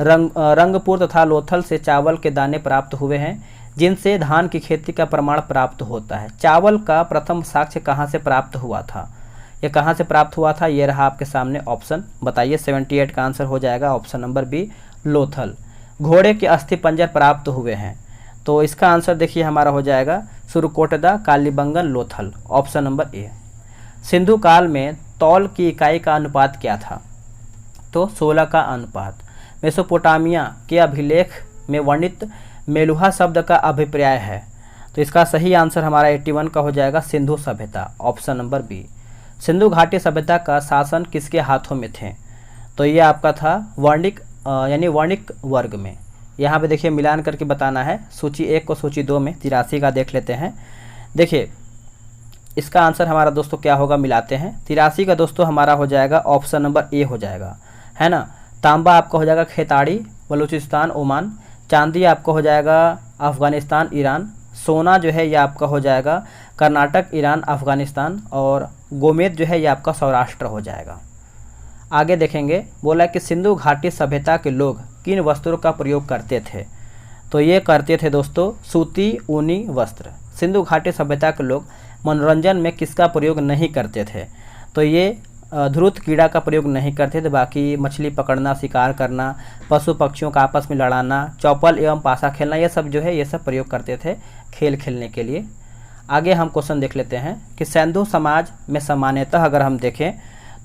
रंगपुर तथा लोथल से चावल के दाने प्राप्त हुए हैं जिनसे धान की खेती का प्रमाण प्राप्त होता है। चावल का प्रथम साक्ष्य कहाँ से प्राप्त हुआ था? ये कहाँ से प्राप्त हुआ था? ये रहा आपके सामने ऑप्शन। बताइए 78 का आंसर हो जाएगा ऑप्शन नंबर बी लोथल। घोड़े के अस्थि पंजर प्राप्त हुए हैं। तो इसका आंसर देखिए हमारा हो जाएगा Surkotada, Kalibangan, Lothal. Option number A. Sindhu काल में तौल की इकाई का अनुपात क्या था? तो 16 का अनुपात। मेसोपोटामिया के अभिलेख में वर्णित मेलुहा शब्द का अभिप्राय है। तो इसका सही आंसर हमारा 81 का हो जाएगा सिंधु सभ्यता। Option number B. सिंधु घाटी सभ्यता का शासन किसके हाथों में थे? तो ये आपका था वर्णिक यानी वर्णिक वर्ग में। यहाँ पे देखिए मिलान करके बताना है। सूची 1 को सूची 2 में 83 का देख लेते हैं। देखिए इसका आंसर हमारा दोस्तों क्या होगा, मिलाते हैं। 83 का दोस्तों हमारा हो जाएगा ऑप्शन नंबर ए हो जाएगा, है ना। तांबा आपका हो जाएगा खेताड़ी, बलूचिस्तान, ओमान। चांदी आपका हो जाएगा अफ़गानिस्तान, ईरान। सोना जो है ये आपका हो जाएगा कर्नाटक, ईरान, अफ़गानिस्तान। और गोमेद जो है ये आपका सौराष्ट्र हो जाएगा। आगे देखेंगे, बोला कि सिंधु घाटी सभ्यता के लोग किन वस्त्रों का प्रयोग करते थे? तो ये करते थे दोस्तों सूती ऊनी वस्त्र। सिंधु घाटी सभ्यता के लोग मनोरंजन में किसका प्रयोग नहीं करते थे? तो ये ध्रुत कीड़ा का प्रयोग नहीं करते थे। बाकी मछली पकड़ना, शिकार करना, पशु पक्षियों का आपस में लड़ाना, चौपल एवं पासा खेलना, ये सब जो है ये सब प्रयोग करते थे खेल खेलने के लिए। आगे हम क्वेश्चन देख लेते हैं कि सिंधु समाज में सामान्यतः अगर हम देखें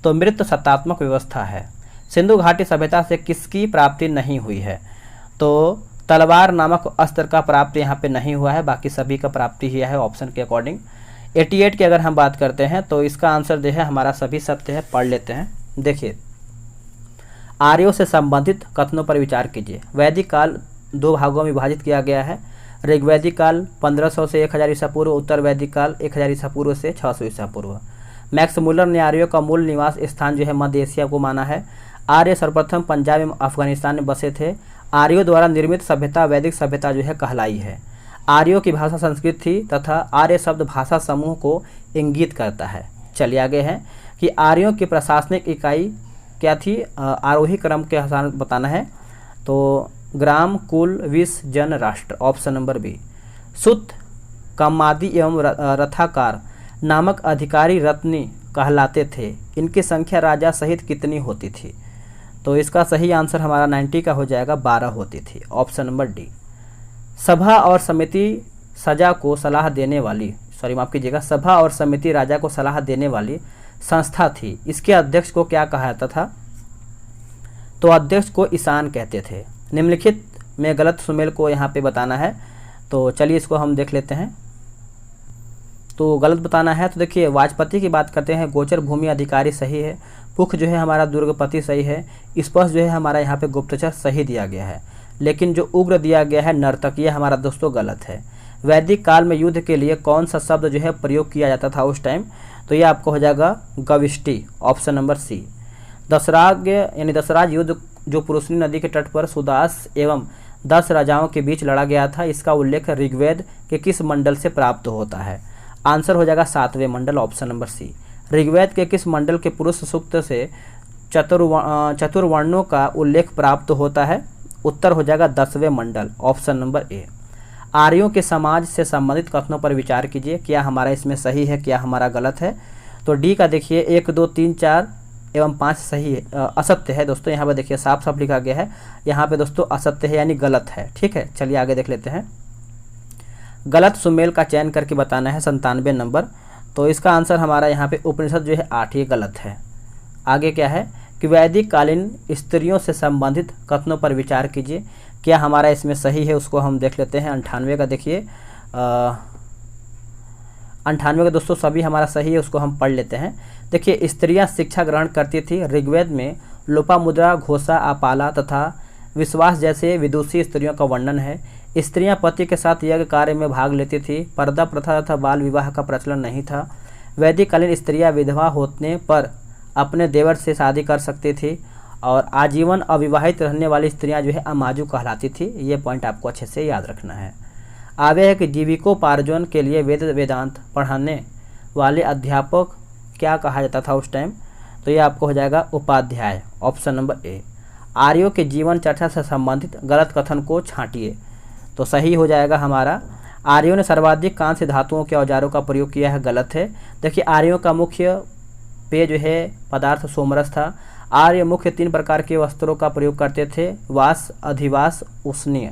तो मृत सत्तात्मक व्यवस्था है। सिंधु घाटी सभ्यता से किसकी प्राप्ति नहीं हुई है? तो तलवार नामक अस्त्र का प्राप्ति यहाँ पे नहीं हुआ है, बाकी सभी का प्राप्ति ही है ऑप्शन के अकॉर्डिंग। 88 की अगर हम बात करते हैं तो इसका आंसर जो है हमारा सभी सत्य है। पढ़ लेते हैं। देखिए, आर्यों से संबंधित कथनों पर विचार कीजिए। वैदिक काल दो भागों में विभाजित किया गया है। ऋग्वैदिक काल 1500 से 1000 ईसा पूर्व, उत्तर वैदिक काल 1000 ईसा पूर्व से 600 ईसा पूर्व। मैक्स मुलर ने आर्यों का मूल निवास स्थान जो है मध्य एशिया को माना है। आर्य सर्वप्रथम पंजाब एवं अफगानिस्तान में बसे थे। आर्यों द्वारा निर्मित सभ्यता वैदिक सभ्यता जो है कहलाई है। आर्यों की भाषा संस्कृत थी तथा आर्य शब्द भाषा समूह को इंगित करता है। चलिए आगे हैं कि आर्यों की प्रशासनिक इकाई क्या थी। आरोही क्रम के अनुसार बताना है। तो ग्राम, कुल, विष, जन, राष्ट्र। Option number B. सुत, कम्मादी एवं रथाकार नामक अधिकारी रत्नी कहलाते थे। इनकी संख्या राजा सहित कितनी होती थी? तो इसका सही आंसर हमारा 90 का हो जाएगा, 12 होती थी। Option number D. सभा और समिति सजा को सलाह देने वाली, माफ कीजिएगा, सभा और समिति राजा को सलाह देने वाली संस्था थी। इसके अध्यक्ष को क्या कहा जाता था? तो अध्यक्ष को ईशान कहते थे। निम्नलिखित में गलत सुमेल को यहाँ पे बताना है। तो चलिए इसको हम देख लेते हैं। तो गलत बताना है तो देखिए, वाजपति की बात करते हैं, गोचर भूमि अधिकारी सही है। पुख जो है हमारा दुर्गपति सही है। स्पष्ट जो है हमारा यहाँ पे गुप्तचर सही दिया गया है, लेकिन जो उग्र दिया गया है नर्तक, ये हमारा दोस्तों गलत है। वैदिक काल में युद्ध के लिए कौन सा शब्द जो है प्रयोग किया जाता था उस टाइम? तो ये आपको हो जाएगा गविष्टि। ऑप्शन नंबर सी। दशराग यानी दशराज युद्ध जो पुरुषनी नदी के तट पर सुदास एवं 10 राजाओं के बीच लड़ा गया था, इसका उल्लेख ऋग्वेद के किस मंडल से प्राप्त होता है? आंसर हो जाएगा 7वें मंडल। Option number C. ऋग्वेद के किस मंडल के पुरुष सूक्त से चतुर्वर्णों का उल्लेख प्राप्त होता है? उत्तर हो जाएगा 10वें मंडल। Option number A. आर्यों के समाज से संबंधित कथनों पर विचार कीजिए। क्या हमारा इसमें सही है, क्या हमारा गलत है? तो डी का देखिए 1, 2, 3, 4 एवं 5 सही है, असत्य है दोस्तों। यहाँ पर देखिए साफ साफ लिखा गया है, यहाँ पे दोस्तों असत्य है यानी गलत है। ठीक है, चलिए आगे देख लेते हैं। गलत सुमेल का चयन करके बताना है 97 नंबर। तो इसका आंसर हमारा यहाँ पे उपनिषद जो है 8, ये गलत है। आगे क्या है कि वैदिक कालीन स्त्रियों से संबंधित कथनों पर विचार कीजिए। क्या हमारा इसमें सही है, उसको हम देख लेते हैं। 98 का देखिए, 98 का दोस्तों सभी हमारा सही है, उसको हम पढ़ लेते हैं। देखिए, स्त्रियां शिक्षा ग्रहण करती थी। ऋग्वेद में लोपामुद्रा, घोषा, आपाला तथा विश्वास जैसे विदुषी स्त्रियों का वर्णन है। स्त्रियां पति के साथ यज्ञ कार्य में भाग लेती थी। पर्दा प्रथा तथा बाल विवाह का प्रचलन नहीं था। वैदिक कालीन स्त्रियां विधवा होने पर अपने देवर से शादी कर सकती थी और आजीवन अविवाहित रहने वाली स्त्रियां जो है अमाजू कहलाती थी। ये पॉइंट आपको अच्छे से याद रखना है। आगे है कि जीविकोपार्जन के लिए वेद वेदांत पढ़ाने वाले अध्यापक क्या कहा जाता था उस टाइम? तो ये आपको हो जाएगा उपाध्याय। Option number A. आर्यों के जीवन चर्चा से संबंधित गलत कथन को छांटिए। तो सही हो जाएगा हमारा, आर्यों ने सर्वाधिक कांस्य धातुओं के औजारों का प्रयोग किया है। गलत है। देखिए, आर्यों का मुख्य पेय जो है पदार्थ सोमरस था। आर्य मुख्य 3 प्रकार के वस्त्रों का प्रयोग करते थे, वास, अधिवास, उष्णीय।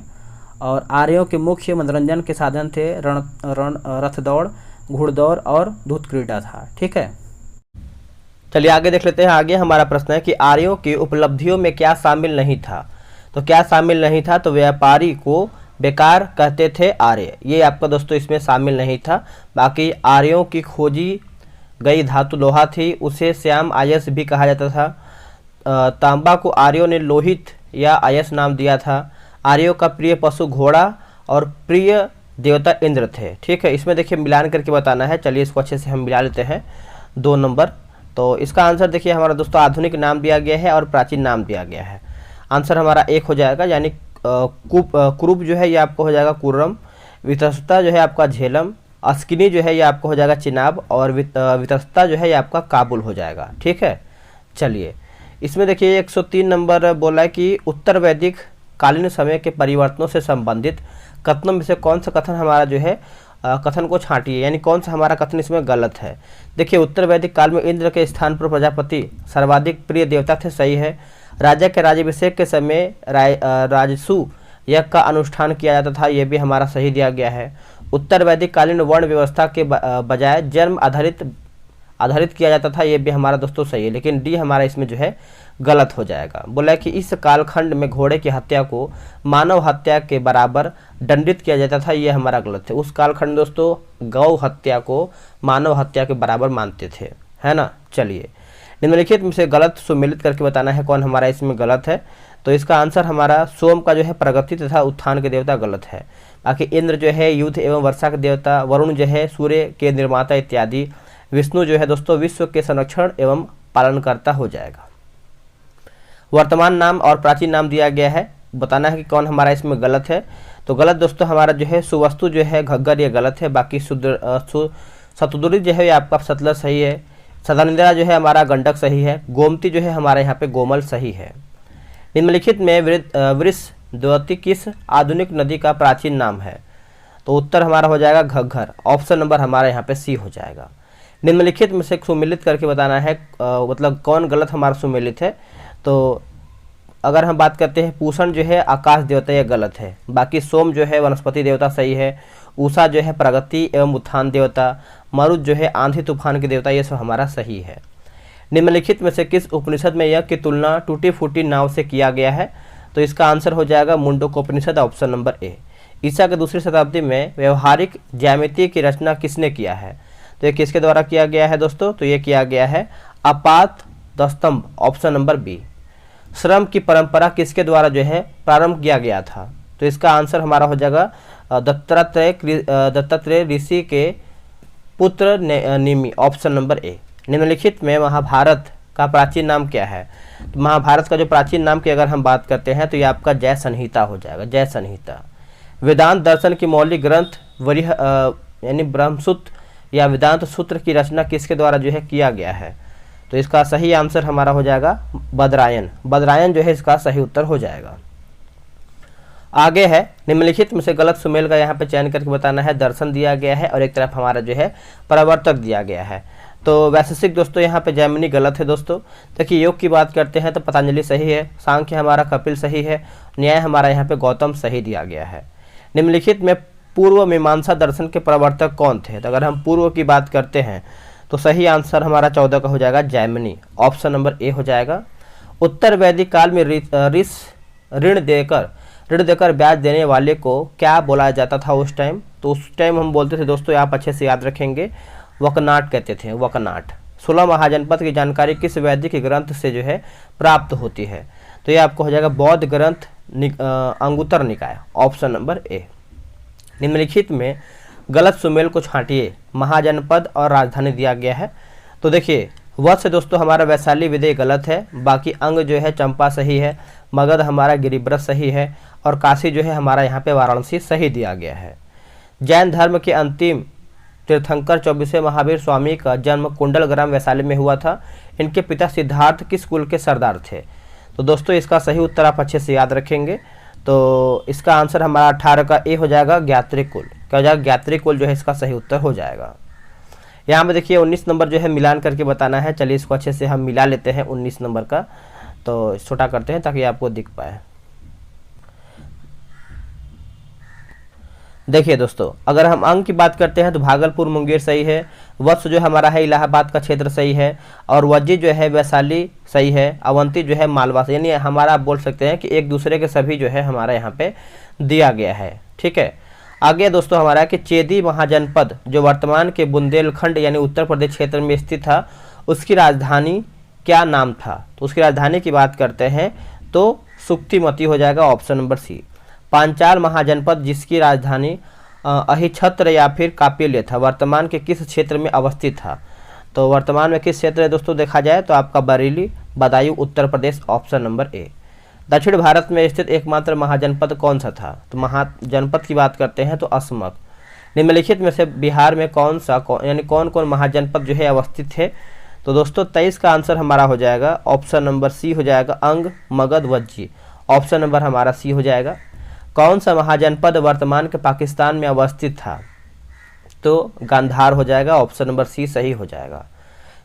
और आर्यों के मुख्य मनोरंजन के साधन थे रथ दौड़, घुड़दौड़ और दूत क्रीड़ा था। ठीक है, चलिए आगे देख लेते हैं। आगे हमारा प्रश्न है कि आर्यों की उपलब्धियों में क्या शामिल नहीं था? तो क्या शामिल नहीं था? तो व्यापारी को बेकार कहते थे आर्य, ये आपका दोस्तों इसमें शामिल नहीं था। बाकी आर्यों की खोजी गई धातु लोहा थी, उसे श्याम आयस भी कहा जाता था। तांबा को आर्यों ने लोहित या आयस नाम दिया था। आर्यों का प्रिय पशु घोड़ा और प्रिय देवता इंद्र थे। ठीक है, इसमें देखिए मिलान करके बताना है। चलिए इसको अच्छे से हम मिला लेते हैं। 2 नंबर। तो इसका आंसर देखिए हमारा दोस्तों आधुनिक नाम दिया गया है और प्राचीन नाम दिया गया है। आंसर हमारा 1 हो जाएगा, यानी कुरूप जो है ये आपको हो जाएगा कुर्रम, वितस्ता जो है आपका झेलम, अस्किनी जो है ये आपको हो जाएगा चिनाब और वितस्ता जो है ये आपका काबुल हो जाएगा। ठीक है, चलिए इसमें देखिए 103 नंबर बोला है कि उत्तर वैदिक कालीन समय के परिवर्तनों से संबंधित कथनों में से कौन सा कथन हमारा जो है कथन को छांटिए, यानी कौन सा हमारा कथन इसमें गलत है। देखिए, उत्तर वैदिक काल में इंद्र के स्थान पर प्रजापति सर्वाधिक प्रिय देवता थे, सही है। राजा के राज्याभिषेक के समय राजसु यज्ञ का अनुष्ठान किया जाता था, यह भी हमारा सही दिया गया है। उत्तर वैदिक कालीन वर्ण व्यवस्था के बजाय जन्म आधारित आधारित किया जाता था, ये भी हमारा दोस्तों सही है, लेकिन डी हमारा इसमें जो है गलत हो जाएगा। बोला है कि इस कालखंड में घोड़े की हत्या को मानव हत्या के बराबर दंडित किया जाता था, ये हमारा गलत है। उस कालखंड दोस्तों गौ हत्या को मानव हत्या के बराबर मानते थे, है ना। चलिए निम्नलिखित में से गलत सुमेलित करके बताना है कौन हमारा इसमें गलत है। तो इसका आंसर हमारा सोम का जो है प्रगति तथा उत्थान के देवता गलत है। बाकी इंद्र जो है युद्ध एवं वर्षा के देवता, वरुण जो है सूर्य के निर्माता इत्यादि, विष्णु जो है दोस्तों विश्व के संरक्षण एवं पालनकर्ता हो जाएगा। वर्तमान नाम और प्राचीन नाम दिया गया है, बताना है कि कौन हमारा इसमें गलत है। तो गलत दोस्तों हमारा जो है सुवस्तु जो है घग्गर, ये गलत है। बाकी शतुद्री जो है ये आपका सतलज सही है। सदानिंद्रा जो है हमारा गंडक सही है। गोमती जो है हमारे यहाँ पे गोमल सही है। निम्नलिखित में वृषद्वती किस आधुनिक नदी का प्राचीन नाम है? तो उत्तर हमारा हो जाएगा घग्गर, ऑप्शन नंबर हमारा यहाँ पे सी हो जाएगा। निम्नलिखित में से सुमेलित करके बताना है मतलब कौन गलत हमारा सुमेलित है। तो अगर हम बात करते हैं पूषण जो है आकाश देवता, यह गलत है। बाकी सोम जो है वनस्पति देवता सही है। उषा जो है प्रगति एवं उत्थान देवता, मरुत जो है आंधी तूफान के देवता, ये सब हमारा सही है। निम्नलिखित में से किस उपनिषद में यज्ञ की तुलना टूटी फूटी नाव से किया गया है? तो इसका आंसर हो जाएगा मुंडकोपनिषद, ऑप्शन नंबर ए। ईसा के दूसरी शताब्दी में व्यवहारिक ज्यामिति की रचना किसने किया है? तो ये किसके द्वारा किया गया है दोस्तों? तो ये किया गया है अपात दस्तंभ, ऑप्शन नंबर बी। श्रम की परंपरा किसके द्वारा जो है प्रारंभ किया गया था? तो इसका आंसर हमारा हो जाएगा दत्तात्रेय ऋषि के पुत्र निमि, ऑप्शन नंबर ए। निम्नलिखित में महाभारत का प्राचीन नाम क्या है? तो महाभारत का जो प्राचीन नाम की अगर हम बात करते हैं तो ये आपका जय संहिता हो जाएगा, जय संहिता। वेदांत दर्शन की मौलिक ग्रंथ वरिह यानी ब्रह्मसूत्र या वेदांत सूत्र की रचना किसके द्वारा जो है किया गया है? तो इसका सही आंसर हमारा हो जाएगा बदरायन, बदरायन जो है इसका सही उत्तर हो जाएगा। आगे है निम्नलिखित में से गलत सुमेल का यहाँ पे चयन करके बताना है। दर्शन दिया गया है और एक तरफ हमारा जो है प्रवर्तक दिया गया है। तो वैशेषिक दोस्तों यहाँ पे जैमिनी गलत है दोस्तों। देखिए योग की बात करते हैं तो पतंजलि सही है, सांख्य हमारा कपिल सही है, न्याय हमारा यहाँ पे गौतम सही दिया गया है। निम्नलिखित में पूर्व मीमांसा दर्शन के प्रवर्तक कौन थे? तो अगर हम पूर्व की बात करते हैं तो सही आंसर हमारा 14 का हो जाएगा जैमिनी, ऑप्शन नंबर ए हो जाएगा। उत्तर वैदिक काल में ऋण देकर ब्याज देने वाले को क्या बोला जाता था उस टाइम? तो उस टाइम हम बोलते थे दोस्तों, आप अच्छे से याद रखेंगे, वकनाट कहते थे, वकनाट। 16 महाजनपद की जानकारी किस वैदिक ग्रंथ से जो है प्राप्त होती है? तो ये आपको हो जाएगा बौद्ध ग्रंथ अंगुत्तर निकाय, ऑप्शन नंबर ए। निम्नलिखित में गलत सुमेल को छांटिए, महाजनपद और राजधानी दिया गया है। तो देखिए वत्स दोस्तों हमारा वैशाली विदय गलत है। बाकी अंग जो है चंपा सही है, मगध हमारा गिरिब्रत सही है और काशी जो है हमारा यहाँ पे वाराणसी सही दिया गया है। जैन धर्म के अंतिम तीर्थंकर 24वें महावीर स्वामी का जन्म कुंडल ग्राम वैशाली में हुआ था। इनके पिता सिद्धार्थ किस कुल के सरदार थे? तो दोस्तों इसका सही उत्तर आप अच्छे से याद रखेंगे। तो इसका आंसर हमारा 18 का ए हो जाएगा, ज्ञात्री कुल। क्या हो जाएगा? ज्ञात्री कुल जो है इसका सही उत्तर हो जाएगा। यहाँ में देखिए 19 नंबर जो है मिलान करके बताना है। चलिए इसको अच्छे से हम मिला लेते हैं 19 नंबर का, तो छोटा करते हैं ताकि आपको दिख पाए। देखिए दोस्तों अगर हम अंक की बात करते हैं तो भागलपुर मुंगेर सही है, वत्स जो हमारा है इलाहाबाद का क्षेत्र सही है, और वज्जी जो है वैशाली सही है, अवंती जो है मालवा से, यानी हमारा आप बोल सकते हैं कि एक दूसरे के सभी जो है हमारा यहाँ पे दिया गया है। ठीक है, आगे दोस्तों हमारा कि चेदी महाजनपद जो वर्तमान के बुंदेलखंड यानी उत्तर प्रदेश क्षेत्र में स्थित था, उसकी राजधानी क्या नाम था? तो उसकी राजधानी की बात करते हैं तो सुक्तिमती हो जाएगा, ऑप्शन नंबर सी। पांचाल महाजनपद जिसकी राजधानी अहिछत्र या फिर कापिल्य था, वर्तमान के किस क्षेत्र में अवस्थित था? तो वर्तमान में किस क्षेत्र है दोस्तों देखा जाए तो आपका Bareilly Badaun Uttar Pradesh, option number A. दक्षिण भारत में स्थित एकमात्र महाजनपद कौन सा था? तो महाजनपद की बात करते हैं तो असमक। निम्नलिखित में से बिहार में कौन कौन महाजनपद जो है अवस्थित है? तो दोस्तों 23 का आंसर हमारा हो जाएगा, ऑप्शन नंबर सी हो जाएगा, अंग मगध वज्जी, ऑप्शन नंबर हमारा सी हो जाएगा। कौन सा महाजनपद वर्तमान के पाकिस्तान में अवस्थित था? तो गांधार हो जाएगा, ऑप्शन नंबर सी सही हो जाएगा।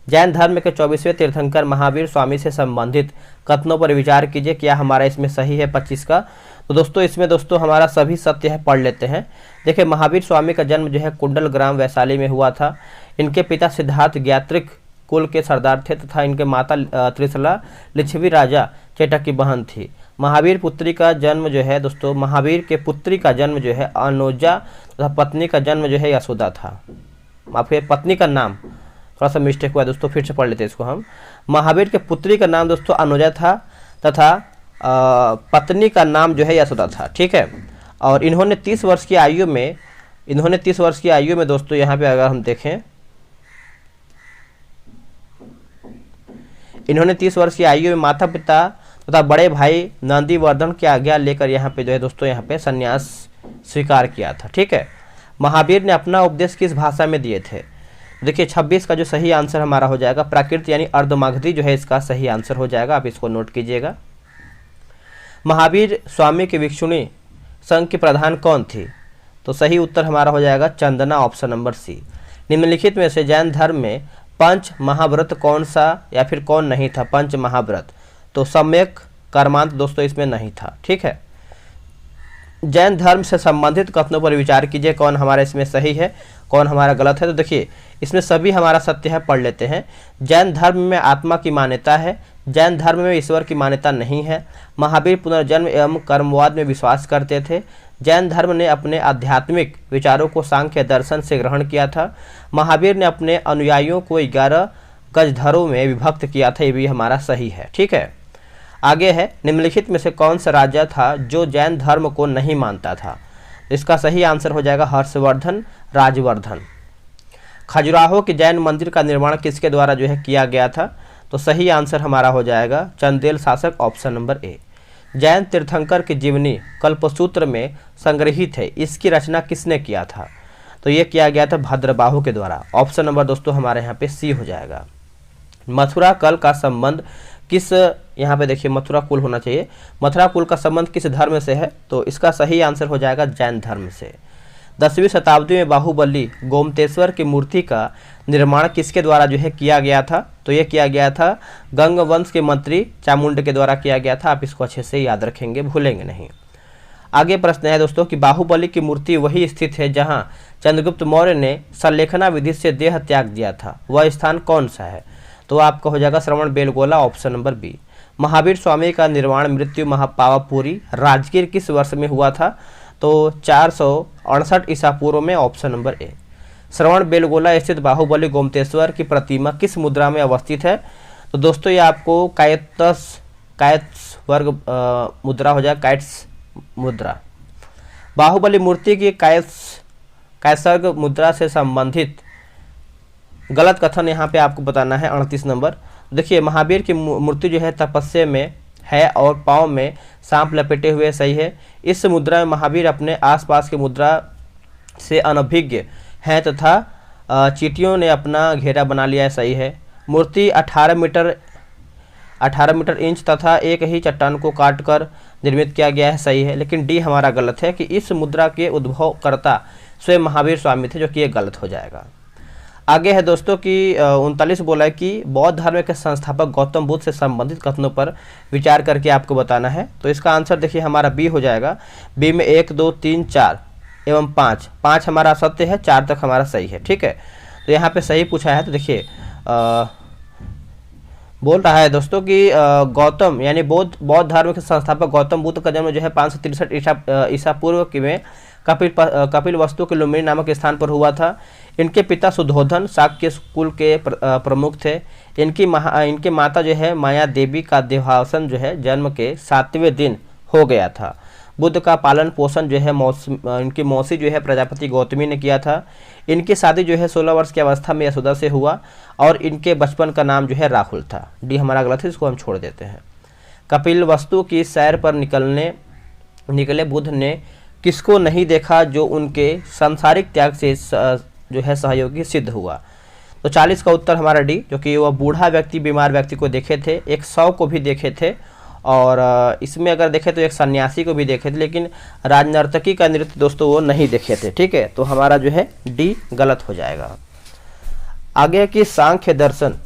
जैन धर्म के 24वें तीर्थंकर महावीर स्वामी से संबंधित कथनों पर विचार कीजिए, क्या हमारा इसमें सही है 25 का? तो दोस्तों इसमें दोस्तों हमारा सभी सत्य है, पढ़ लेते हैं। देखिए महावीर स्वामी का जन्म जो है कुंडल ग्राम वैशाली में हुआ था। इनके पिता सिद्धार्थ ज्ञात्रिक कुल के सरदार थे तथा इनके माता त्रिशला लिच्छवी राजा चेटक की बहन थी। महावीर पुत्री का जन्म जो है दोस्तों, महावीर के पुत्री का जन्म जो है अनुजा तथा पत्नी का जन्म जो है यशोदा था। आपके पत्नी का नाम थोड़ा सा मिस्टेक हुआ दोस्तों, फिर से पढ़ लेते हैं इसको हम। महावीर के पुत्री का नाम दोस्तों अनुजा था तथा पत्नी का नाम जो है यशोदा था। ठीक है, और इन्होंने 30 वर्ष की आयु में दोस्तों यहाँ पे अगर हम देखें, इन्होंने 30 वर्ष की आयु में माता पिता तथा बड़े भाई नंदीवर्धन की आज्ञा लेकर यहाँ पे जो है दोस्तों यहाँ पे संन्यास स्वीकार किया था। ठीक है, महावीर ने अपना उपदेश किस भाषा में दिए थे? देखिए 26 का जो सही आंसर हमारा हो जाएगा प्राकृत यानी अर्धमागधी जो है इसका सही आंसर हो जाएगा, आप इसको नोट कीजिएगा। महावीर स्वामी की भिक्षुणी संघ की प्रधान कौन थी? तो सही उत्तर हमारा हो जाएगा चंदना, ऑप्शन नंबर सी। निम्नलिखित में से जैन धर्म में पंच महाव्रत कौन सा या फिर कौन नहीं था? पंच महाव्रत, तो सम्यक कर्मांत दोस्तों इसमें नहीं था। ठीक है, जैन धर्म से संबंधित कथनों पर विचार कीजिए, कौन हमारा इसमें सही है कौन हमारा गलत है। तो देखिए इसमें सभी हमारा सत्य है, पढ़ लेते हैं। जैन धर्म में आत्मा की मान्यता है, जैन धर्म में ईश्वर की मान्यता नहीं है, महावीर पुनर्जन्म एवं कर्मवाद में विश्वास करते थे, जैन धर्म ने अपने आध्यात्मिक विचारों को सांख्य दर्शन से ग्रहण किया था, महावीर ने अपने अनुयायियों को 11 गजधरों में विभक्त किया था, ये भी हमारा सही है। ठीक है, आगे है निम्नलिखित में से कौन सा राजा था जो जैन धर्म को नहीं मानता था? इसका सही आंसर हो जाएगा हर्षवर्धन राजवर्धन। खजुराहो के जैन मंदिर का निर्माण किसके द्वारा जो है किया गया था? तो सही आंसर हमारा हो जाएगा चंदेल शासक, ऑप्शन नंबर ए। जैन तीर्थंकर की जीवनी कल्पसूत्र में संग्रहित है, इसकी रचना किसने किया था? तो ये किया गया था भद्रबाहु के द्वारा, ऑप्शन नंबर दोस्तों हमारे यहाँ पे सी हो जाएगा। मथुरा कल का संबंध किस, यहाँ पे देखिए मथुरा कुल होना चाहिए, मथुरा कुल का संबंध किस धर्म से है? तो इसका सही आंसर हो जाएगा जैन धर्म से। 10वीं शताब्दी में बाहुबली गोमतेश्वर की मूर्ति का निर्माण किसके द्वारा जो है किया गया था? तो ये किया गया था गंग वंश के मंत्री चामुंड के द्वारा किया गया था, आप इसको अच्छे से याद रखेंगे, भूलेंगे नहीं। आगे प्रश्न है दोस्तों कि बाहुबली की मूर्ति वही स्थित है जहां चंद्रगुप्त मौर्य ने संलेखना विधि से देह त्याग दिया था, वह स्थान कौन सा है? तो आपका हो जाएगा Shravana Belagola, option number B. Mahavira Swami का निर्वाण मृत्यु महापावापुरी राजगीर किस वर्ष में हुआ था? तो 468 ईसा पूर्व में, ऑप्शन नंबर ए। श्रवण बेलगोला स्थित बाहुबली गोमतेश्वर की प्रतिमा किस मुद्रा में अवस्थित है? तो दोस्तों ये आपको कायत्स वर्ग मुद्रा हो जाएगा, कायट्स मुद्रा। बाहुबली मूर्ति की कायसर्ग मुद्रा से संबंधित गलत कथन यहाँ पे आपको बताना है 38 नंबर। देखिए महावीर की मूर्ति जो है तपस्या में है और पाँव में सांप लपेटे हुए, सही है। इस मुद्रा में महावीर अपने आसपास की मुद्रा से अनभिज्ञ हैं तथा चींटियों ने अपना घेरा बना लिया है, सही है। मूर्ति 18 मीटर इंच तथा एक ही चट्टान को काटकर निर्मित किया गया है, सही है। लेकिन डी हमारा गलत है कि इस मुद्रा के उद्भवकर्ता स्वयं महावीर स्वामी थे, जो कि ये गलत हो जाएगा। आगे है दोस्तों कि 39 बोला है कि बौद्ध धर्म के संस्थापक गौतम बुद्ध से संबंधित कथनों पर विचार करके आपको बताना है। तो इसका आंसर देखिए हमारा बी हो जाएगा। बी में 1, 2, 3, 4 एवं 5 हमारा सत्य है, 4 तक हमारा सही है। ठीक है, तो यहाँ पे सही पूछा है। तो देखिए बोल रहा है दोस्तों कि गौतम यानी बौद्ध धर्म के संस्थापक गौतम बुद्ध का जन्म जो है 563 ईसा पूर्व में कपिल वस्तु के लुम्बिनी नामक स्थान पर हुआ था। इनके पिता सुधोधन शाक्य कुल के प्रमुख थे। इनके माता जो है माया देवी का देहावसान जो है जन्म के 7वें दिन हो गया था। बुद्ध का पालन पोषण जो है इनकी मौसी जो है प्रजापति गौतमी ने किया था। इनकी शादी जो है 16 वर्ष की अवस्था में यशोदा से हुआ और इनके बचपन का नाम जो है राहुल था। डी हमारा गलत है, इसको हम छोड़ देते हैं। कपिल वस्तु की सैर पर निकले बुद्ध ने किसको नहीं देखा जो उनके सांसारिक त्याग से जो है सहयोगी सिद्ध हुआ? तो 40 का उत्तर हमारा डी, जो कि वह बूढ़ा व्यक्ति बीमार व्यक्ति को देखे थे, एक 100 को भी देखे थे और इसमें अगर देखें तो एक सन्यासी को भी देखे थे, लेकिन राजनर्तकी का नृत्य दोस्तों वो नहीं देखे थे। ठीक है, तो हमारा जो है डी गलत हो जाएगा। आगे कि सांख्य दर्शन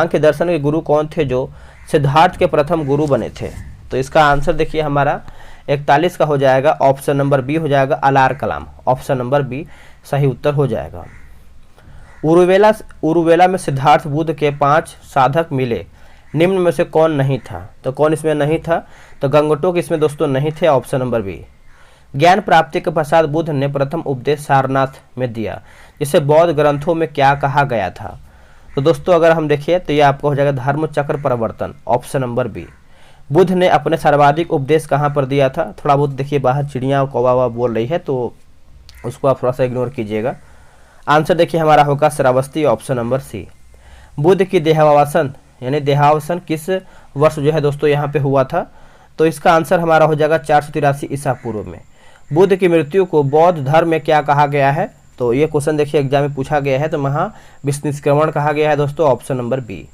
के गुरु कौन थे जो सिद्धार्थ के प्रथम गुरु बने थे? तो इसका आंसर देखिए हमारा 41 का हो जाएगा, ऑप्शन नंबर बी हो जाएगा, अलार कलाम, ऑप्शन नंबर बी सही उत्तर हो जाएगा। उरुवेला उरुवेला में सिद्धार्थ बुद्ध के 5 साधक मिले, निम्न में से कौन नहीं था? तो कौन इसमें नहीं था? तो गंगटोक इसमें दोस्तों नहीं थे, ऑप्शन नंबर बी। ज्ञान प्राप्ति के पश्चात बुद्ध ने प्रथम उपदेश सारनाथ में दिया, जिसे बौद्ध ग्रंथों में क्या कहा गया था? तो दोस्तों अगर हम देखिए तो ये आपको हो जाएगा धर्म चक्र परिवर्तन, ऑप्शन नंबर बी। बुद्ध ने अपने सर्वाधिक उपदेश कहाँ पर दिया था? थोड़ा बहुत देखिए बाहर चिड़िया कौवा बोल रही है तो उसको आप थोड़ा सा इग्नोर कीजिएगा। आंसर देखिए हमारा होगा Shravasti, option number C. Buddha की देहावसान यानी देहावसान किस वर्ष जो है दोस्तों यहाँ पे हुआ था? तो इसका आंसर हमारा हो जाएगा 483 ईसा पूर्व में। बुद्ध की मृत्यु को बौद्ध धर्म में क्या कहा गया है? तो ये क्वेश्चन देखिए एग्जाम में पूछा गया है, तो वहाँ विनिष्क्रमण कहा गया है दोस्तों, ऑप्शन नंबर बी।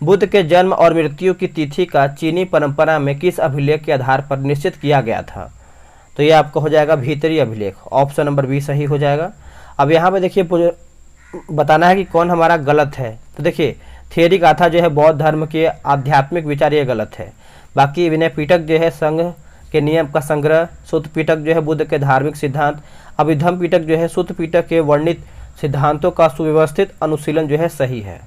बुद्ध के जन्म और मृत्यु की तिथि का चीनी परंपरा में किस अभिलेख के आधार पर निश्चित किया गया था? तो ये आपका हो जाएगा भीतरी अभिलेख, ऑप्शन नंबर बी सही हो जाएगा। अब यहाँ पे देखिए बताना है कि कौन हमारा गलत है। तो देखिए थियरी गाथा जो है बौद्ध धर्म के आध्यात्मिक विचार, ये गलत है। बाकी विनय पिटक जो है संघ के नियम का संग्रह, सुत्त पिटक जो है बुद्ध के धार्मिक सिद्धांत, अभिधम पिटक जो है सुत्त पिटक के वर्णित सिद्धांतों का सुव्यवस्थित अनुशीलन जो है सही है।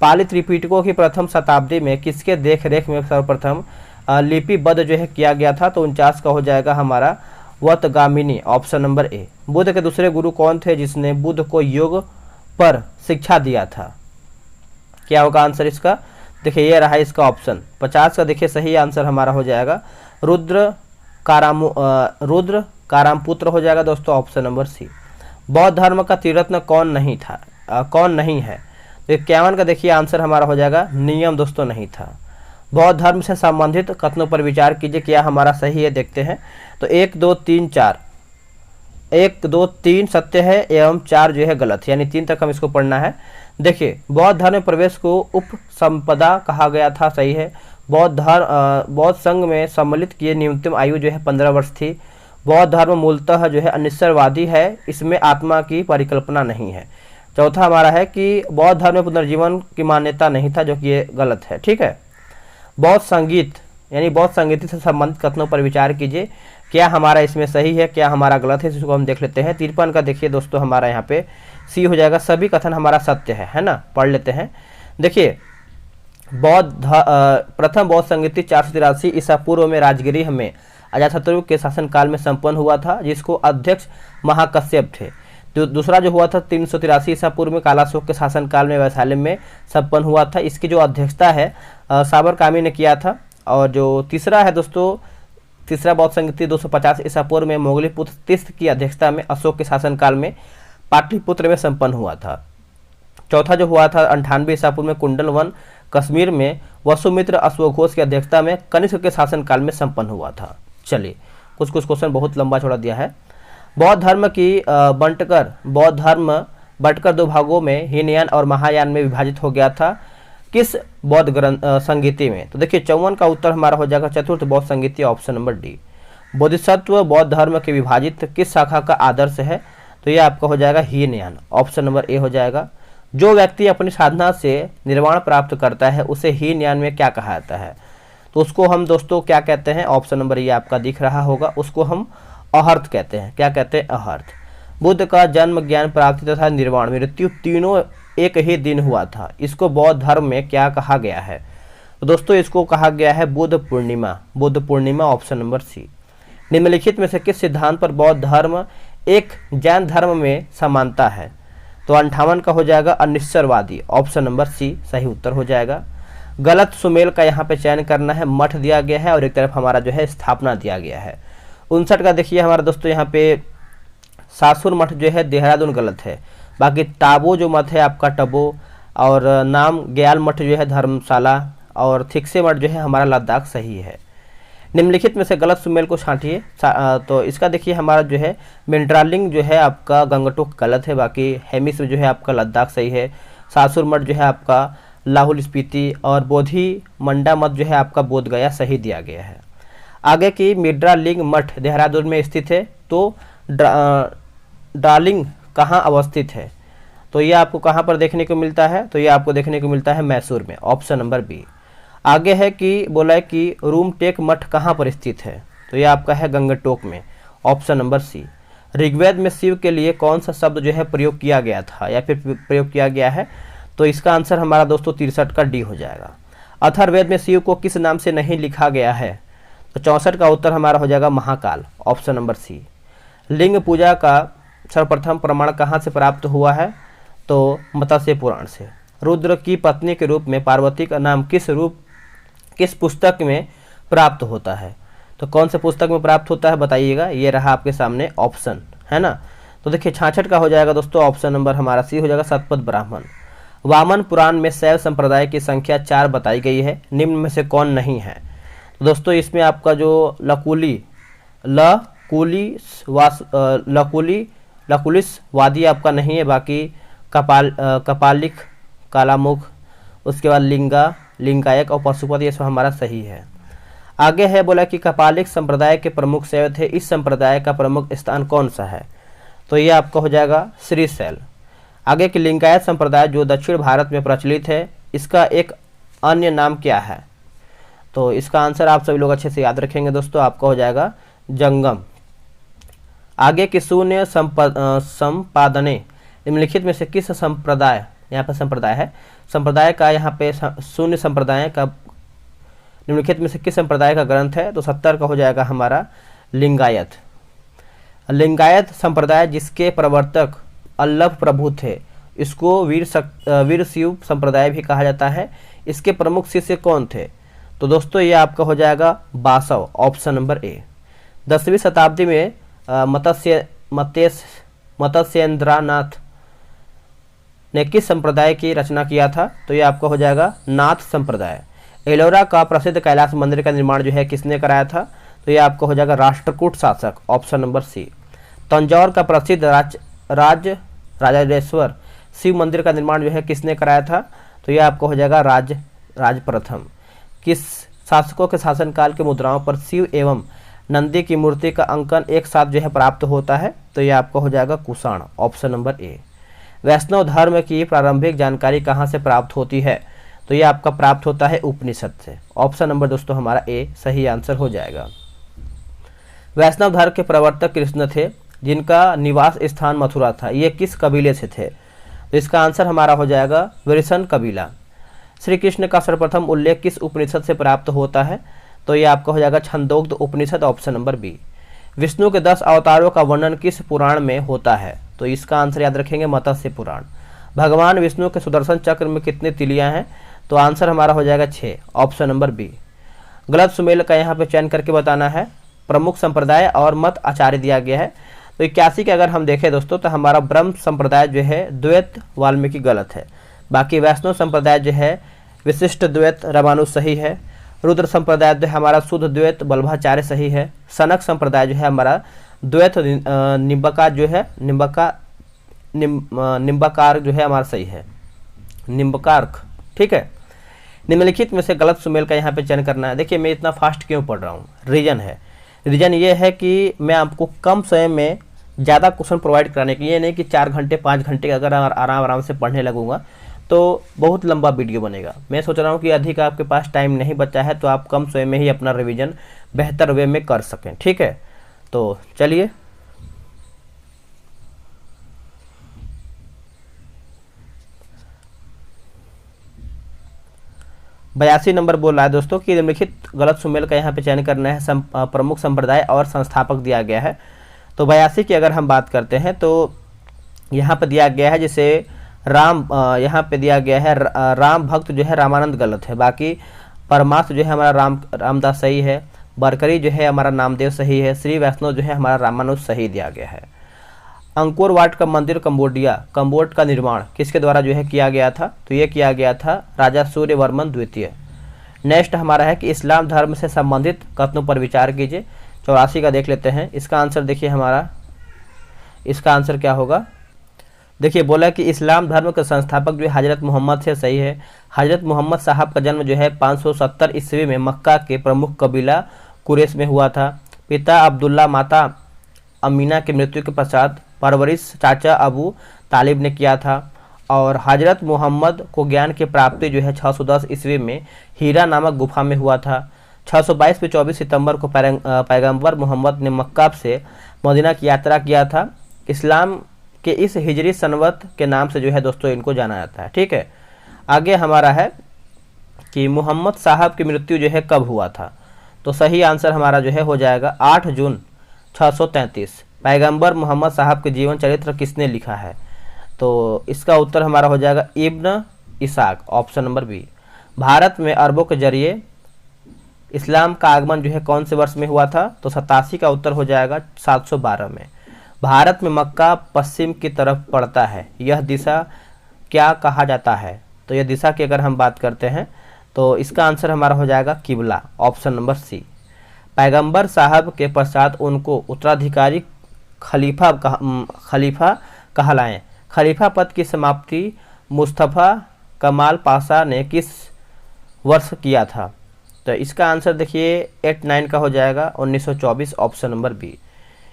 पाली त्रिपिटकों की प्रथम शताब्दी में किसके देख रेख में सर्वप्रथम लिपिबद्ध जो है किया गया था? तो 49 का हो जाएगा हमारा वतगामिनी, ऑप्शन नंबर ए। बुद्ध के दूसरे गुरु कौन थे जिसने बुद्ध को योग पर शिक्षा दिया था? क्या होगा आंसर इसका? देखिए ये रहा इसका ऑप्शन 50 का, देखिए सही आंसर हमारा हो जाएगा रुद्र कारामपुत्र हो जाएगा दोस्तों, ऑप्शन नंबर सी। बौद्ध धर्म का त्रिरत्न कौन नहीं था कौन नहीं है? तो 51 का देखिए आंसर हमारा हो जाएगा नियम दोस्तों नहीं था। बौद्ध धर्म से संबंधित कथनों पर विचार कीजिए, क्या हमारा सही है? देखते हैं। तो 1 2 3 4, 1 2 3 सत्य है एवं 4 जो है गलत, यानी 3 तक हम इसको पढ़ना है। देखिए बौद्ध धर्म में प्रवेश को उपसंपदा कहा गया था, सही है। बौद्ध संघ में सम्मिलित किए न्यूनतम आयु जो है 15 वर्ष थी। बौद्ध धर्म मूलतः जो है अनिश्चयवादी है, इसमें आत्मा की परिकल्पना नहीं है। चौथा हमारा है कि बौद्ध धर्म में पुनर्जीवन की मान्यता नहीं था, जो कि ये गलत है, ठीक है। बौद्ध संगीत यानी बौद्ध संगीत से संबंधित कथनों पर विचार कीजिए, क्या हमारा इसमें सही है, क्या हमारा गलत है, इसको हम देख लेते हैं। 53 का देखिए दोस्तों हमारा यहाँ पे सी हो जाएगा, सभी कथन हमारा सत्य है ना। पढ़ लेते हैं। देखिए प्रथम बौद्ध संगीति 483 ईसा पूर्व में राजगृह में अजातशत्रु के शासनकाल में संपन्न हुआ था, जिसको अध्यक्ष महाकश्यप थे। तो दूसरा जो हुआ था 383 ईसा पूर्व में कालाशोक के शासनकाल में वैशाली में संपन्न हुआ था, इसकी जो अध्यक्षता है साबरकामी ने किया था। और जो तीसरा है दोस्तों, तीसरा बौद्ध संगीति 250 ईसा पूर्व में मोगलीपुत्र तीर्थ की अध्यक्षता में अशोक के शासनकाल में पाटलिपुत्र में संपन्न हुआ था। चौथा जो हुआ था 98 ईसा पूर्व में कुंडल वन कश्मीर में वसुमित्र अश्वघोष की अध्यक्षता में कनिष्क के शासनकाल में संपन्न हुआ था। चलिए कुछ क्वेश्चन बहुत लंबा छोड़ा दिया है। बौद्ध धर्म की बौद्ध धर्म बंटकर 2 भागों में हीनयान और महायान में विभाजित हो गया था, किस बौद्ध ग्रंथ संगीति में? तो देखिए 54 का उत्तर हमारा हो जाएगा चतुर्थ बौद्ध संगीति, ऑप्शन नंबर डी। बोधिसत्व बौद्ध धर्म के विभाजित किस शाखा का आदर्श है? तो ये आपका हो जाएगा हीनयान, ऑप्शन नंबर ए हो जाएगा। जो व्यक्ति अपनी साधना से निर्वाण प्राप्त करता है उसे हीनयान में क्या कहा जाता है? तो उसको हम दोस्तों क्या कहते हैं? ऑप्शन नंबर ये आपका दिख रहा होगा, उसको हम अहर्थ कहते हैं। क्या कहते हैं? अहर्थ। बुद्ध का जन्म, ज्ञान प्राप्ति तथा निर्वाण मृत्यु तीनों एक ही दिन हुआ था, इसको बौद्ध धर्म में क्या कहा गया है? तो दोस्तों इसको कहा गया है Buddha Purnima, Buddha Purnima, option number C. निम्नलिखित में से किस सिद्धांत पर बौद्ध धर्म एक जैन धर्म में समानता है? तो 58 का हो जाएगा अनिश्चयवादी, ऑप्शन नंबर सी सही उत्तर हो जाएगा। गलत सुमेल का यहाँ पे चयन करना है, मठ दिया गया है और एक तरफ हमारा जो है स्थापना दिया गया है। 59 का देखिए हमारा दोस्तों यहाँ पे सासुर मठ जो है देहरादून गलत है, बाकी टाबो जो मठ है आपका टबो, और नाम ग्याल मठ जो है धर्मशाला, और थिक्से मठ जो है हमारा लद्दाख सही है। निम्नलिखित में से गलत सुमेल को छांटिए। तो इसका देखिए हमारा जो है मिंट्रालिंग जो है आपका गंगटोक गलत है, बाकी हेमिस जो है आपका लद्दाख सही है। सासुर मठ जो है आपका लाहौल स्पीति, और बोधि मंडा मठ जो है आपका बोध गया सही दिया गया है। आगे की मिंट्रालिंग मठ देहरादून में स्थित है, तो डार्लिंग कहाँ अवस्थित है? तो ये आपको कहाँ पर देखने को मिलता है? तो ये आपको देखने को मिलता है मैसूर में, ऑप्शन नंबर बी। आगे है कि बोला है कि रूमटेक मठ कहाँ पर स्थित है? तो ये आपका है गंगटोक में, ऑप्शन नंबर सी। ऋग्वेद में शिव के लिए कौन सा शब्द जो है प्रयोग किया गया था या फिर प्रयोग किया गया है? तो इसका आंसर हमारा दोस्तों 63 का डी हो जाएगा। अथर्ववेद में शिव को किस नाम से नहीं लिखा गया है? तो 64 का उत्तर हमारा हो जाएगा महाकाल, ऑप्शन नंबर सी। लिंग पूजा का सर्वप्रथम प्रमाण कहाँ से प्राप्त हुआ है? तो मत्स्य पुराण से। रुद्र की पत्नी के रूप में पार्वती का नाम किस पुस्तक में प्राप्त होता है? तो कौन से पुस्तक में प्राप्त होता है बताइएगा। ये रहा आपके सामने ऑप्शन, है ना। तो देखिए 66 का हो जाएगा दोस्तों ऑप्शन नंबर हमारा सी हो जाएगा, शतपथ ब्राह्मण। वामन पुराण में शैव संप्रदाय की संख्या 4 बताई गई है, निम्न में से कौन नहीं है? तो दोस्तों इसमें आपका जो लकुलिस वादी आपका नहीं है, बाकी कपालिक, कालामुख, उसके बाद लिंगायक और पशुपति, ये सब हमारा सही है। आगे है बोला कि कपालिक संप्रदाय के प्रमुख शैव थे, इस संप्रदाय का प्रमुख स्थान कौन सा है? तो ये आपका हो जाएगा श्रीशैल। आगे की लिंगायत संप्रदाय जो दक्षिण भारत में प्रचलित है, इसका एक अन्य नाम क्या है? तो इसका आंसर आप सभी लोग अच्छे से याद रखेंगे दोस्तों, आपका हो जाएगा जंगम। आगे की शून्य संपादने निम्नलिखित में से किस संप्रदाय, यहाँ पर संप्रदाय है, संप्रदाय का यहाँ पे शून्य संप्रदाय का निम्नलिखित में से किस संप्रदाय का ग्रंथ है? तो 70 का हो जाएगा हमारा लिंगायत। लिंगायत संप्रदाय जिसके प्रवर्तक अल्लभ प्रभु थे, इसको वीर शिव संप्रदाय भी कहा जाता है। इसके प्रमुख शिष्य कौन थे? तो दोस्तों ये आपका हो जाएगा बासव, ऑप्शन नंबर ए। 10वीं शताब्दी में मत्स्येंद्रनाथ ने किस संप्रदाय की रचना किया था? तो ये आपका हो जाएगा नाथ संप्रदाय। एलोरा का प्रसिद्ध कैलाश मंदिर का निर्माण जो है किसने कराया था? तो ये आपका हो जाएगा राष्ट्रकूट शासक, ऑप्शन नंबर सी। तंजौर का प्रसिद्ध राजराजेश्वर शिव मंदिर का निर्माण जो है किसने कराया था? तो ये आपका हो जाएगा राज प्रथम। किस शासकों के शासनकाल के मुद्राओं पर शिव एवं नंदी की मूर्ति का अंकन एक साथ जो है प्राप्त होता है? तो ये आपका हो जाएगा कुषाण, ऑप्शन नंबर ए। वैष्णव धर्म की प्रारंभिक जानकारी कहाँ से प्राप्त होती है? तो ये आपका प्राप्त होता है उपनिषद से, ऑप्शन नंबर दोस्तों हमारा ए सही आंसर हो जाएगा। वैष्णव धर्म के प्रवर्तक कृष्ण थे, जिनका निवास स्थान मथुरा था, ये किस कबीले से थे? तो इसका आंसर हमारा हो जाएगा वृषण कबीला। श्री कृष्ण का सर्वप्रथम उल्लेख किस उपनिषद से प्राप्त होता है? तो ये आपका हो जाएगा छंदोग्ध उपनिषद, ऑप्शन नंबर बी। विष्णु के 10 अवतारों का वर्णन किस पुराण में होता है? तो इसका आंसर याद रखेंगे मत्स्य पुराण। भगवान विष्णु के सुदर्शन चक्र में कितनी तिलियां हैं? तो आंसर हमारा हो जाएगा 6, ऑप्शन नंबर बी। गलत सुमेल का यहाँ पे चयन करके बताना है। प्रमुख संप्रदाय और मत आचार्य दिया गया है। तो 81 के अगर हम देखें दोस्तों तो हमारा ब्रह्म संप्रदाय जो है द्वैत वाल्मीकि गलत है, बाकी वैष्णव संप्रदाय जो है विशिष्ट द्वैत रामानुज सही है। रुद्र संप्रदाय जो है हमारा शुद्ध द्वैत बल्भाचार्य सही है। सनक संप्रदाय जो है हमारा द्वैत निम्बकार जो है निम्बकार जो है हमारा सही है, निम्बकारक, ठीक है। निम्नलिखित में से गलत सुमेल का यहाँ पे चयन करना है। देखिए मैं इतना फास्ट क्यों पढ़ रहा हूँ, रीजन ये है कि मैं आपको कम समय में ज़्यादा क्वेश्चन प्रोवाइड कराने के लिए, नहीं कि 4 घंटे 5 घंटे अगर आराम से पढ़ने लगूंगा तो बहुत लंबा वीडियो बनेगा। मैं सोच रहा हूँ कि अधिक आपके पास टाइम नहीं बचा है तो आप कम समय में ही अपना रिवीजन बेहतर वे में कर सकें, ठीक है। तो चलिए बयासी नंबर बोल रहा है दोस्तों कि निम्नलिखित गलत सुमेल का यहाँ पे चयन करना है। प्रमुख संप्रदाय और संस्थापक दिया गया है। तो 82 की अगर हम बात करते हैं तो यहाँ पे दिया गया है जैसे यहाँ पे दिया गया है राम भक्त जो है रामानंद गलत है, बाकी परमार्थ जो है हमारा रामदास सही है, बरकरी जो है हमारा नामदेव सही है, श्री वैष्णव जो है हमारा रामानुज सही दिया गया है। अंकोर वाट का मंदिर कंबोड का निर्माण किसके द्वारा जो है किया गया था? तो ये किया गया था राजा सूर्यवर्मन द्वितीय। नेक्स्ट हमारा है कि इस्लाम धर्म से संबंधित कथनों पर विचार कीजिए। 84 का देख लेते हैं। इसका आंसर देखिए हमारा, इसका आंसर क्या होगा? देखिए बोला कि इस्लाम धर्म के संस्थापक जो है हजरत मोहम्मद से सही है। हजरत मोहम्मद साहब का जन्म जो है 570 ईस्वी में मक्का के प्रमुख कबीला कुरैश में हुआ था। पिता अब्दुल्ला, माता अमीना की मृत्यु के पश्चात परवरिश चाचा अबू तालिब ने किया था। और हजरत मोहम्मद को ज्ञान की प्राप्ति जो है 610 ईस्वी में हीरा नामक गुफा में हुआ था। 622 में 24 सितंबर को पैगंबर मोहम्मद ने मक्का से मदीना की यात्रा किया था। इस्लाम के इस हिजरी सनवत के नाम से जो है दोस्तों इनको जाना जाता है। ठीक है, आगे हमारा है कि मोहम्मद साहब की मृत्यु जो है कब हुआ था। तो सही आंसर हमारा जो है हो जाएगा 8 जून 633। पैगंबर मोहम्मद साहब के जीवन चरित्र किसने लिखा है। तो इसका उत्तर हमारा हो जाएगा Ibn Ishaq, option number B. Bharat में अरबों के जरिए इस्लाम का आगमन जो है कौन से वर्ष में हुआ था। तो 87 का उत्तर हो जाएगा 712 में। भारत में मक्का पश्चिम की तरफ पड़ता है, यह दिशा क्या कहा जाता है। तो यह दिशा की अगर हम बात करते हैं तो इसका आंसर हमारा हो जाएगा किबला, ऑप्शन नंबर सी। पैगंबर साहब के पश्चात उनको उत्तराधिकारी खलीफा कहलाएं। खलीफा पद की समाप्ति मुस्तफ़ा कमाल पाशा ने किस वर्ष किया था। तो इसका आंसर देखिए 89 का हो जाएगा 1924, ऑप्शन नंबर बी।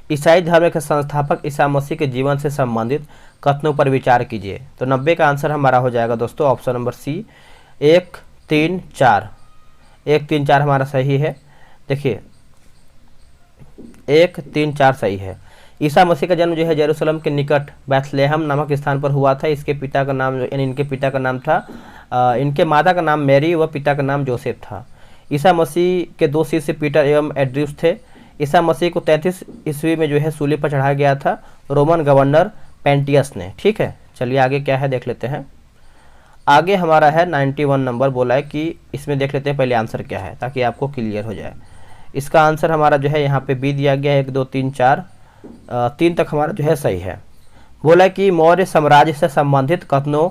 ईसाई धर्म के संस्थापक ईसा मसीह के जीवन से संबंधित कथनों पर विचार कीजिए। तो 90 का आंसर हमारा हो जाएगा दोस्तों ऑप्शन नंबर सी, 1, 3, 4। 1, 3, 4 हमारा सही है। देखिए 1, 3, 4 सही है। ईसा मसीह का जन्म जो है जेरूसलम के निकट बैथलेहम नामक स्थान पर हुआ था। इसके पिता का नाम यानी इनके पिता का नाम था इनके माता का नाम मैरी व पिता का नाम जोसेफ था। ईसा मसीह के 2 शिष्य पीटर एवं एड्रियस थे। ईसा मसीह को 33 ईस्वी में जो है सूली पर चढ़ाया गया था रोमन गवर्नर पेंटियस ने। ठीक है, चलिए आगे क्या है देख लेते हैं। आगे हमारा है 91 नंबर बोला है कि इसमें देख लेते हैं पहले आंसर क्या है ताकि आपको क्लियर हो जाए। इसका आंसर हमारा जो है यहाँ पे बी दिया गया है। 1, 2, 3, 4 3 तक हमारा जो है सही है। बोला कि मौर्य साम्राज्य से संबंधित कथनों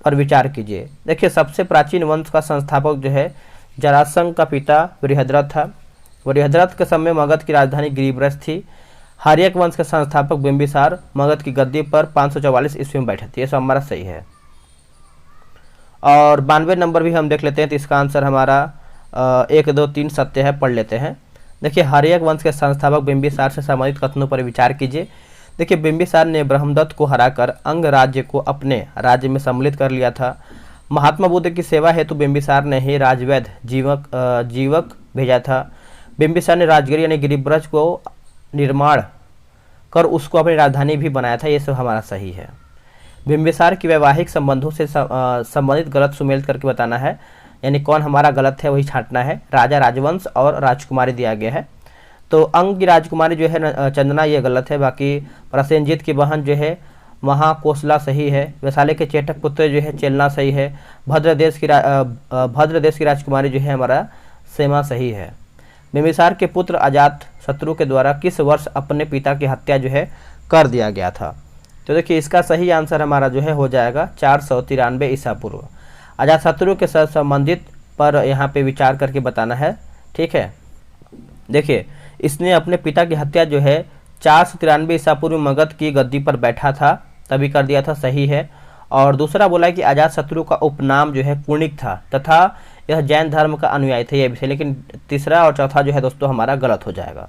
पर विचार कीजिए। देखिए सबसे प्राचीन वंश का संस्थापक जो है जरासंध का पिता बृहद्रथ था। बृहद्रथ के समय मगध की राजधानी गिरिब्रज थी। हर्यक वंश के संस्थापक बिंबिसार मगध की गद्दी पर 544 ईस्वी में बैठे थे। ये सब हमारा सही है। और 92 नंबर भी हम देख लेते हैं। तो इसका आंसर हमारा 1, 2, 3 सत्य है, पढ़ लेते हैं। देखिए हर्यक वंश के संस्थापक बिंबिसार से संबंधित कथनों पर विचार कीजिए। देखिए बिंबिसार ने ब्रह्मदत्त को हराकर अंग राज्य को अपने राज्य में सम्मिलित कर लिया था। महात्मा बुद्ध की सेवा हेतु बिंबिसार ने ही राजवैद्य जीवक भेजा था। बिंबिसार ने राजगिरी यानी गिरिब्रज को निर्माण कर उसको अपनी राजधानी भी बनाया था। ये सब हमारा सही है। बिंबिसार की वैवाहिक संबंधों से संबंधित गलत सुमेलित करके बताना है, यानी कौन हमारा गलत है वही छांटना है। राजा राजवंश और राजकुमारी दिया गया है। तो अंग की राजकुमारी जो है चंदना, ये गलत है। बाकी प्रसेनजीत की बहन जो है महाकोसला सही है। वैशाली के चेटक पुत्र जो है चेलना सही है। भद्र देश की राजकुमारी जो है हमारा सेमा सही है। बिंबिसार के पुत्र अजात शत्रु के द्वारा किस वर्ष अपने पिता की हत्या जो है कर दिया गया था। तो देखिए इसका सही आंसर हमारा जो है हो जाएगा 493 ईसा पूर्व। अजात शत्रु के साथ संबंधित पर यहाँ पे विचार करके बताना है। ठीक है, देखिए इसने अपने पिता की हत्या जो है 493 ईसा पूर्व मगध की गद्दी पर बैठा था तभी कर दिया था, सही है। और दूसरा बोला है कि अजात शत्रु का उपनाम जो है कुणिक था तथा यह जैन धर्म का अनुयायी थे, यह भी सही। लेकिन तीसरा और चौथा जो है दोस्तों हमारा गलत हो जाएगा।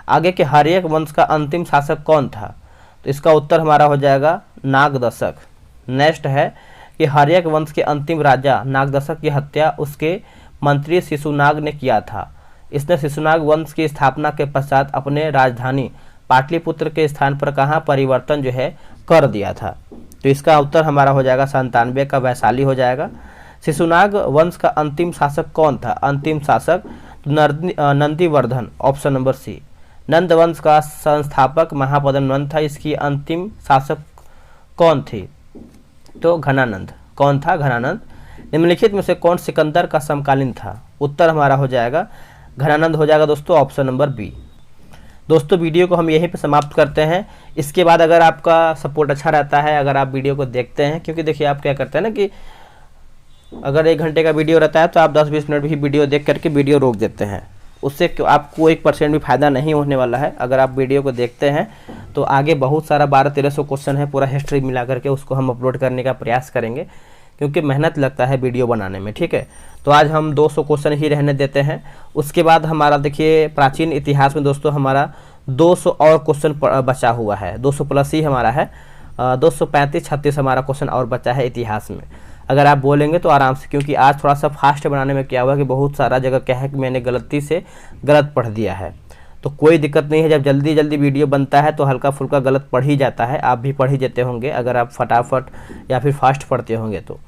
आगे के हर्यक वंश का अंतिम शासक कौन था। तो इसका उत्तर हमारा हो जाएगा नागदशक। नेक्स्ट है कि हर्यक वंश के अंतिम राजा नागदशक की हत्या उसके मंत्री शिशुनाग ने किया था। इसने शिशुनाग वंश की स्थापना के पश्चात अपने राजधानी पाटलिपुत्र के स्थान पर कहाँ परिवर्तन जो है कर दिया था। तो इसका उत्तर हमारा हो जाएगा 97 का वैशाली हो जाएगा। शिशुनाग वंश का अंतिम शासक कौन था। अंतिम शासक नंदीवर्धन, ऑप्शन नंबर सी। नंद वंश का संस्थापक महापद्म नंद था। इसकी अंतिम शासक कौन थी। तो घनानंद। कौन था। घनानंद। निम्नलिखित में से कौन सिकंदर का समकालीन था। उत्तर हमारा हो जाएगा घनानंद हो जाएगा दोस्तों, ऑप्शन नंबर बी। दोस्तों वीडियो को हम यहीं पे समाप्त करते हैं। इसके बाद अगर आपका सपोर्ट अच्छा रहता है, अगर आप वीडियो को देखते हैं, क्योंकि देखिए आप क्या करते हैं ना कि अगर 1 घंटे का वीडियो रहता है तो आप 10-20 मिनट भी वीडियो देख करके वीडियो रोक देते हैं। उससे आपको 1% भी फायदा नहीं होने वाला है। अगर आप वीडियो को देखते हैं तो आगे बहुत सारा 1200-1300 क्वेश्चन है, पूरा हिस्ट्री मिला करके उसको हम अपलोड करने का प्रयास करेंगे, क्योंकि मेहनत लगता है वीडियो बनाने में। ठीक है, तो आज हम 200 क्वेश्चन ही रहने देते हैं। उसके बाद हमारा देखिए प्राचीन इतिहास में दोस्तों हमारा 200 और क्वेश्चन बचा हुआ है। 200 प्लस ही हमारा है। 235-36 हमारा क्वेश्चन और बचा है इतिहास में। अगर आप बोलेंगे तो आराम से, क्योंकि आज थोड़ा सा फास्ट बनाने में क्या हुआ कि बहुत सारा जगह क्या है कि मैंने गलती से गलत पढ़ दिया है। तो कोई दिक्कत नहीं है, जब जल्दी जल्दी वीडियो बनता है तो हल्का फुल्का गलत पढ़ ही जाता है, आप भी पढ़ ही देते होंगे अगर आप फटाफट या फिर फास्ट पढ़ते होंगे। तो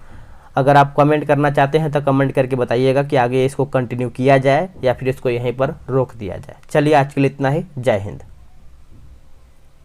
अगर आप कमेंट करना चाहते हैं तो कमेंट करके बताइएगा कि आगे इसको कंटिन्यू किया जाए या फिर इसको यहीं पर रोक दिया जाए। चलिए आज के लिए इतना ही, जय हिंद।